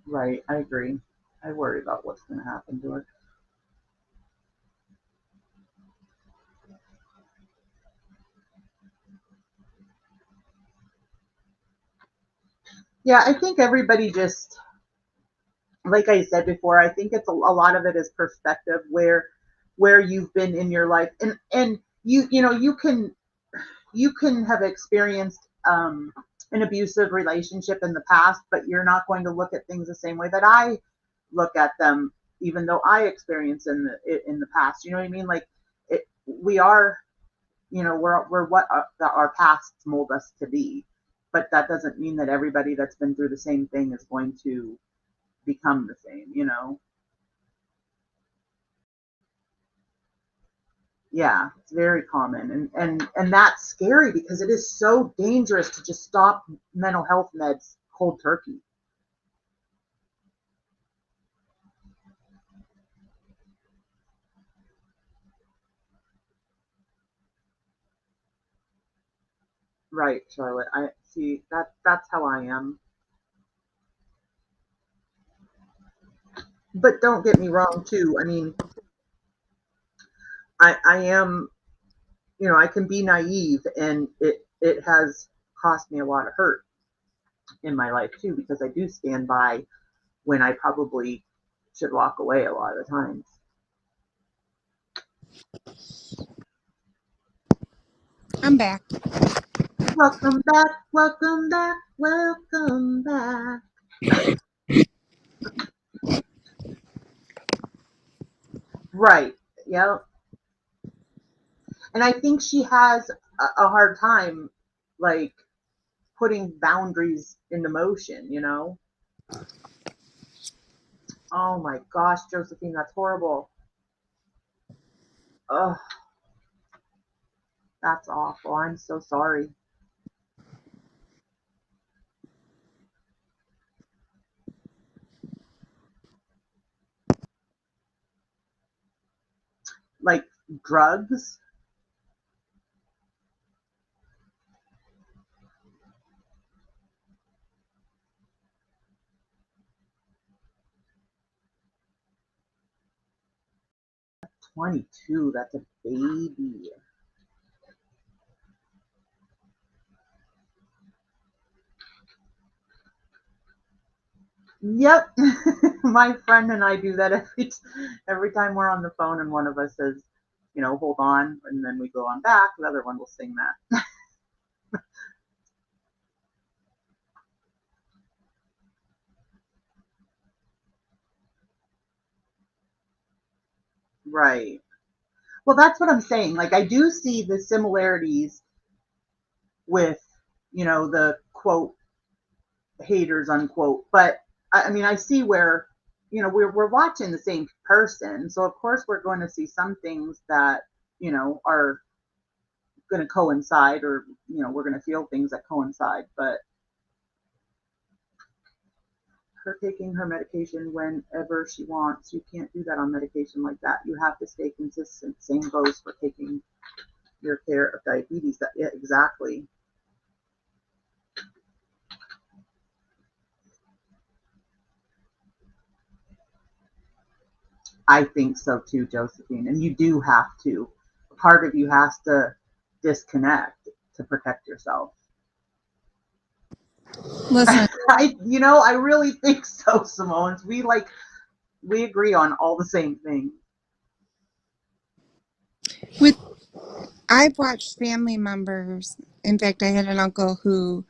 Right, I agree. I worry about what's going to happen to her. Yeah, I think everybody just, like I said before, I think it's a lot of it is perspective, where you've been in your life, and you can have experienced an abusive relationship in the past, but you're not going to look at things the same way that I look at them, even though I experienced in the past. You know what I mean? Like we are, we're what our pasts mold us to be, but that doesn't mean that everybody that's been through the same thing is going to become the same. Yeah, it's very common, and that's scary because it is so dangerous to just stop mental health meds cold turkey. Right, Charlotte. I see that's how I am. But don't get me wrong too. I mean, I am, I can be naive, and it has cost me a lot of hurt in my life too, because I do stand by when I probably should walk away a lot of the times. I'm back. Welcome back, welcome back, welcome back. Right. Yep. And I think she has a hard time, like, putting boundaries into motion, you know? Oh my gosh, Josephine, that's horrible. Oh, that's awful. I'm so sorry. Like drugs? "22, that's a baby." Yep. My friend and I do that every time we're on the phone and one of us says, you know, hold on, and then we go on back, the other one will sing that. Right. Well, that's what I'm saying. Like, I do see the similarities with, you know, the quote haters unquote, but I mean, I see where, you know, we're watching the same person, so of course we're going to see some things that, you know, are going to coincide, or, you know, we're going to feel things that coincide. But her taking her medication whenever she wants, you can't do that on medication like that. You have to stay consistent. Same goes for taking your care of diabetes. Yeah, exactly. I think so too, Josephine. And you do have to. Part of you has to disconnect to protect yourself. Listen, I really think so, Samoans. We agree on all the same things. I've watched family members. In fact, I had an uncle who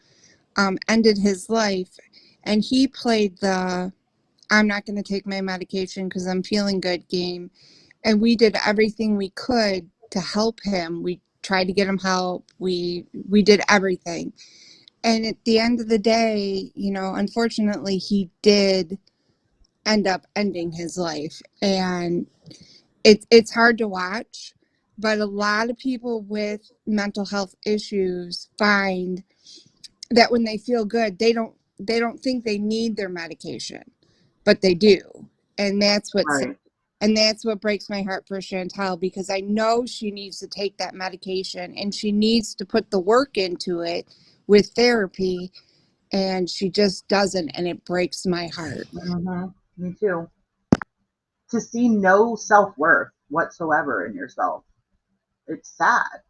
ended his life, and he played the "I'm not going to take my medication because I'm feeling good" game. And we did everything we could to help him. We tried to get him help. We did everything. And at the end of the day, you know, unfortunately, he did end up ending his life. And it's hard to watch, but a lot of people with mental health issues find that when they feel good, they don't think they need their medication, but they do. And that's what's Right. and that's what breaks my heart for Chantal, because I know she needs to take that medication and she needs to put the work into it with therapy, and she just doesn't, and it breaks my heart. Mm-hmm. Me too. To see no self-worth whatsoever in yourself. It's sad.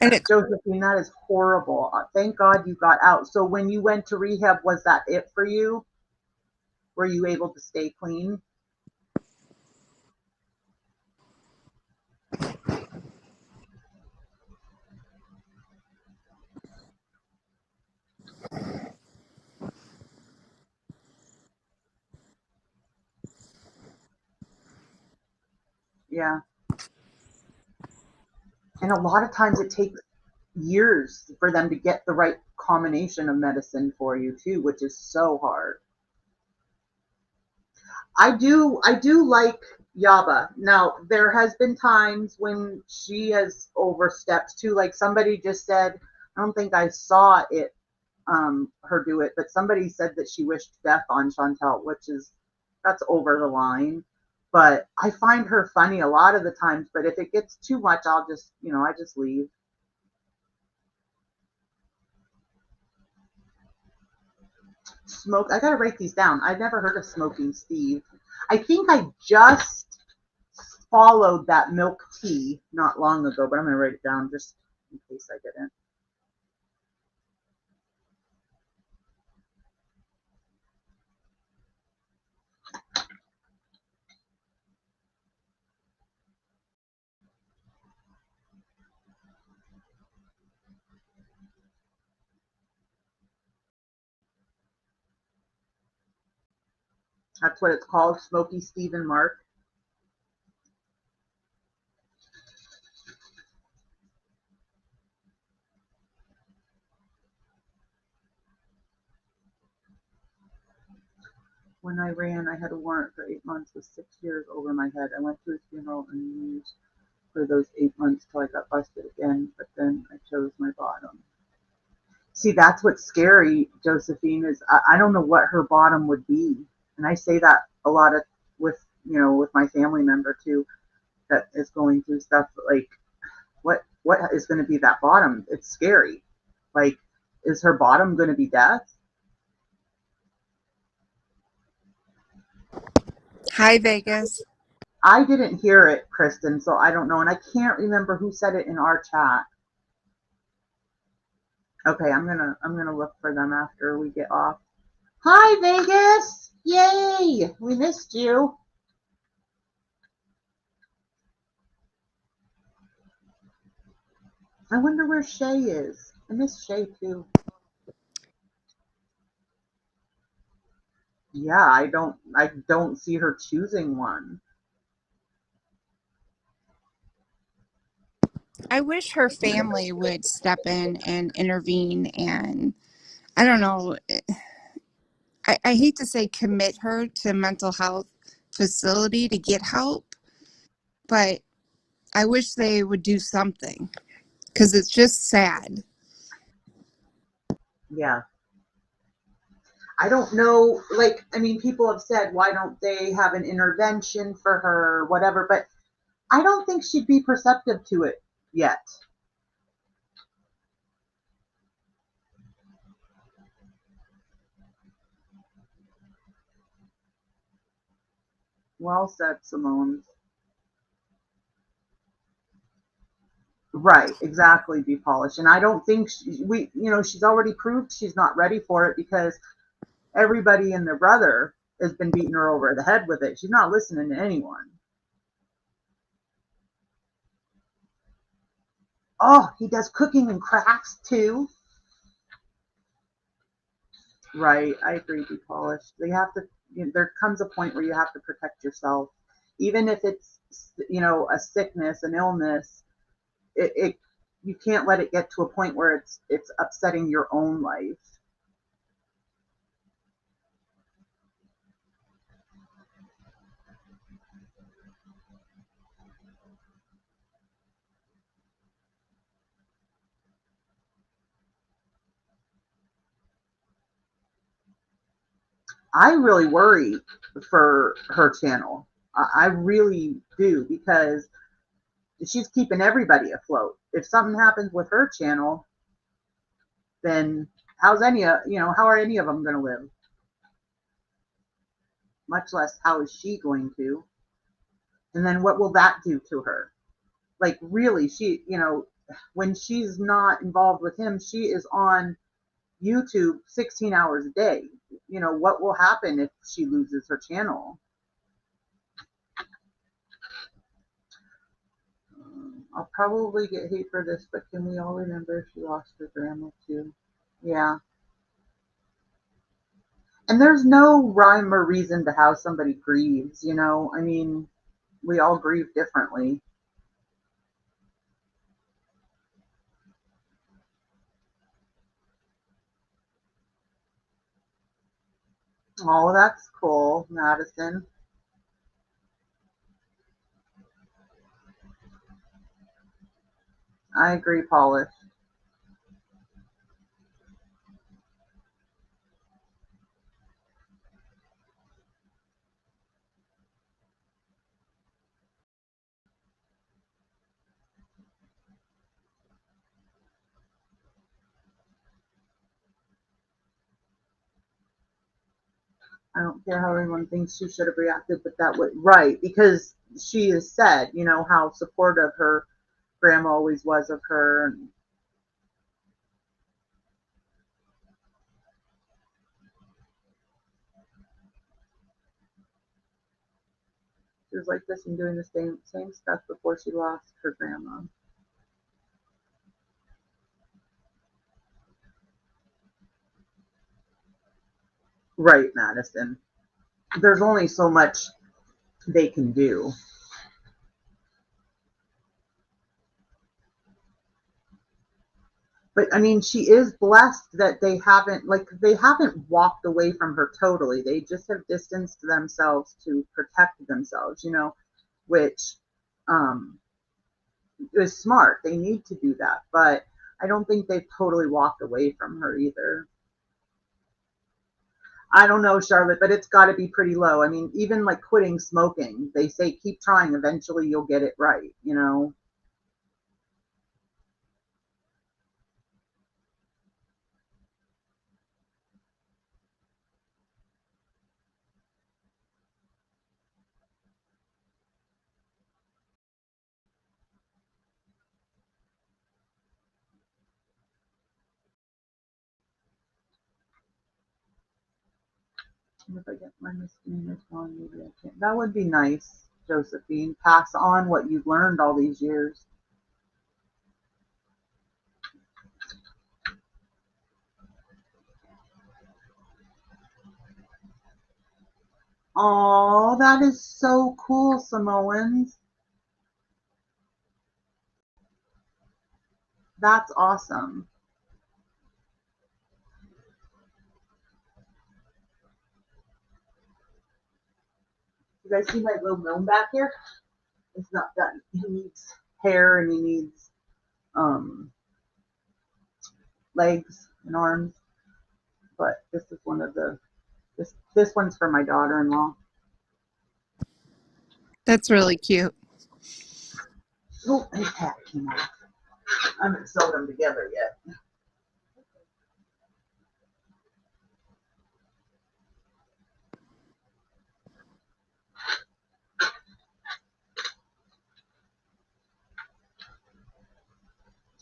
And it's Josephine, that is horrible. Thank God you got out. So when you went to rehab, was that it for you? Were you able to stay clean? Yeah. And a lot of times it takes years for them to get the right combination of medicine for you too, which is so hard. I do like Yaba. Now, there has been times when she has overstepped too. Like somebody just said, I don't think I saw it, her do it, but somebody said that she wished death on Chantal, which is, that's over the line. But I find her funny a lot of the times, but if it gets too much, I'll just, I just leave. I gotta write these down. I've never heard of Smoking Steve. I think I just followed that milk tea not long ago, but I'm gonna write it down just in case I didn't. That's what it's called, Smoky Steve and Mark. When I ran, I had a warrant for 8 months with 6 years over my head. I went to his funeral and used for those 8 months till I got busted again, but then I chose my bottom. See, that's what's scary, Josephine, is I don't know what her bottom would be. And I say that a lot of with, with my family member too, that is going through stuff like, what is going to be that bottom? It's scary. Like, is her bottom going to be death? Hi, Vegas. I didn't hear it, Kristen, so I don't know. And I can't remember who said it in our chat. Okay, I'm gonna look for them after we get off. Hi, Vegas! Yay! We missed you. I wonder where Shay is. I miss Shay too. Yeah, I don't see her choosing one. I wish her family would step in and intervene and, I don't know, I hate to say commit her to mental health facility to get help, but I wish they would do something because it's just sad. Yeah. I don't know, like, I mean, people have said, why don't they have an intervention for her, whatever, but I don't think she'd be perceptive to it yet. Well said, Samoans. Right, exactly, be polished. And I don't think she's already proved she's not ready for it because everybody and their brother has been beating her over the head with it. She's not listening to anyone. Oh, he does cooking and crafts too. Right, I agree, be polished. They have to, there comes a point where you have to protect yourself. Even if it's, a sickness, an illness, it you can't let it get to a point where it's upsetting your own life. I really worry for her channel. I really do, because she's keeping everybody afloat. If something happens with her channel, then how are any of them going to live? Much less how is she going to? And then what will that do to her? Like, really, she, when she's not involved with him, she is on YouTube 16 hours a day. What will happen if she loses her channel? I'll probably get hate for this, but can we all remember she lost her grandma too? Yeah. And there's no rhyme or reason to how somebody grieves, I mean, we all grieve differently. Oh, that's cool, Madison. I agree, Polish. I don't care how everyone thinks she should have reacted, but that would, right, because she has said, how supportive her grandma always was of her. And she was like this and doing the same stuff before she lost her grandma. Right, Madison. There's only so much they can do. But I mean, she is blessed that they haven't walked away from her totally. They just have distanced themselves to protect themselves, which is smart. They need to do that, but I don't think they've totally walked away from her either. I don't know, Charlotte, but it's got to be pretty low. I mean, even like quitting smoking, they say keep trying. Eventually, you'll get it right. If I get my misdemeanors wrong, maybe I can't. That would be nice, Josephine. Pass on what you've learned all these years. Oh, that is so cool, Samoans. That's awesome. You guys see my little gnome back here? It's not done. He needs hair and he needs legs and arms. But this is one of the this one's for my daughter-in-law. That's really cute. Oh, his hat came off. I haven't sewed them together yet.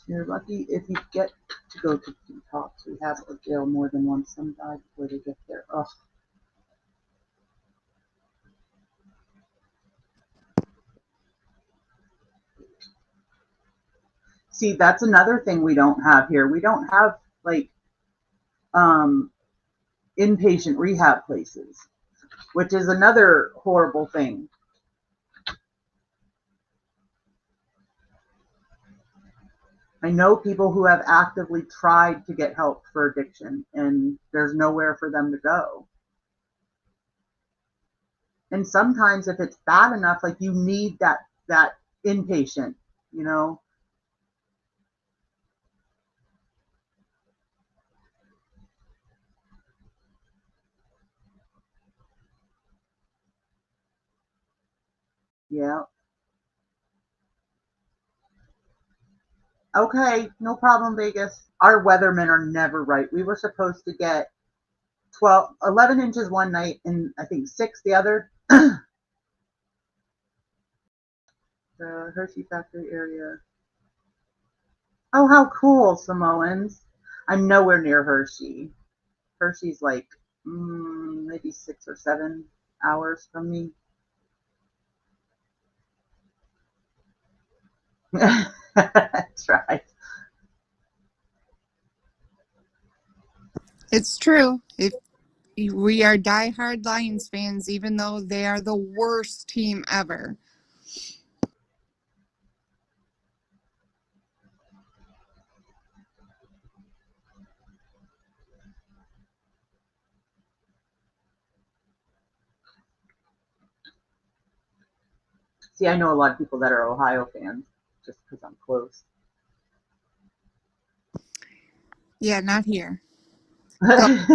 You're lucky if you get to go to detox. We have a jail more than once. Some die before they get there. Ugh. See, that's another thing we don't have here. We don't have like inpatient rehab places, which is another horrible thing. I know people who have actively tried to get help for addiction and there's nowhere for them to go. And sometimes if it's bad enough, like you need that inpatient, you know. Yeah. Okay, no problem, Vegas. Our weathermen are never right. We were supposed to get 11 inches one night and I think 6 the other. The Hershey factory area. Oh, how cool, Samoans. I'm nowhere near Hershey. Hershey's like maybe 6 or 7 hours from me. That's right. It's true. If we are diehard Lions fans, even though they are the worst team ever. See, I know a lot of people that are Ohio fans just because I'm close. Yeah, not here. The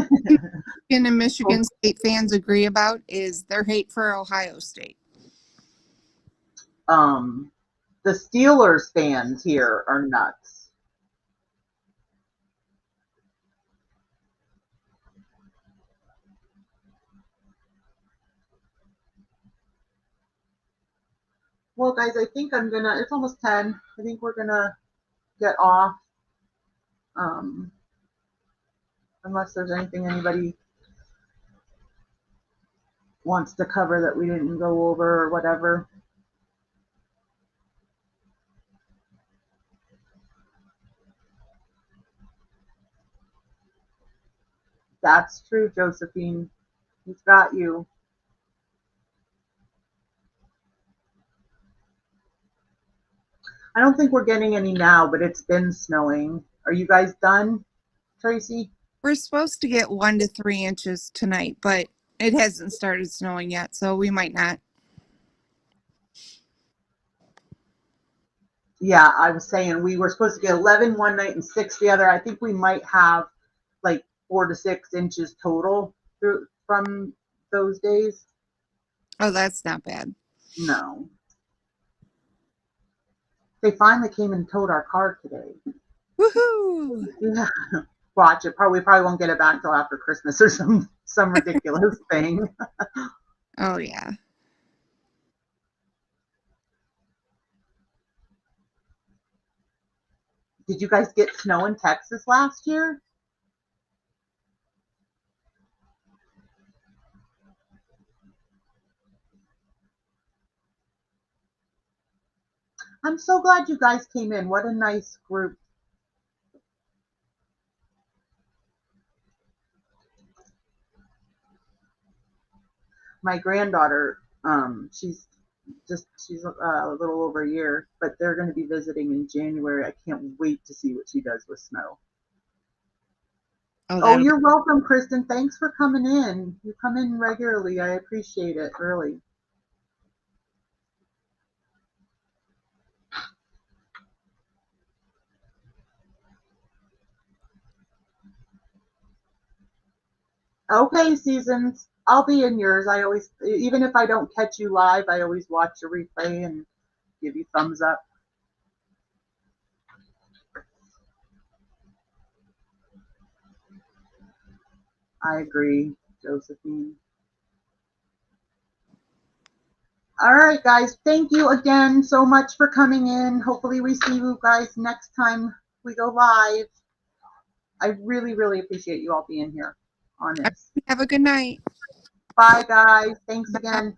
Michigan and Michigan State fans agree about is their hate for Ohio State. The Steelers fans here are nuts. Well, guys, I think it's almost 10. I think we're gonna get off. Unless there's anything anybody wants to cover that we didn't go over or whatever. That's true, Josephine. He's got you. I don't think we're getting any now, but it's been snowing. Are you guys done, Tracy? We're supposed to get 1 to 3 inches tonight, but it hasn't started snowing yet, so we might not. Yeah, I was saying we were supposed to get 11 one night and 6 the other. I think we might have like 4 to 6 inches total from those days. Oh, that's not bad. No. They finally came and towed our car today. Woohoo! Yeah. Watch it. We probably won't get it back till after Christmas or some ridiculous thing. Oh, yeah. Did you guys get snow in Texas last year? I'm so glad you guys came in. What a nice group. My granddaughter, she's a little over a year, but they're going to be visiting in January. I can't wait to see what she does with snow. Oh, you're welcome, Kristen. Thanks for coming in. You come in regularly. I appreciate it, really. Okay, Seasons. I'll be in yours. I always, even if I don't catch you live, I always watch a replay and give you thumbs up. I agree, Josephine. All right, guys. Thank you again so much for coming in. Hopefully we see you guys next time we go live. I really, really appreciate you all being here on this. Have a good night. Bye, guys. Thanks again.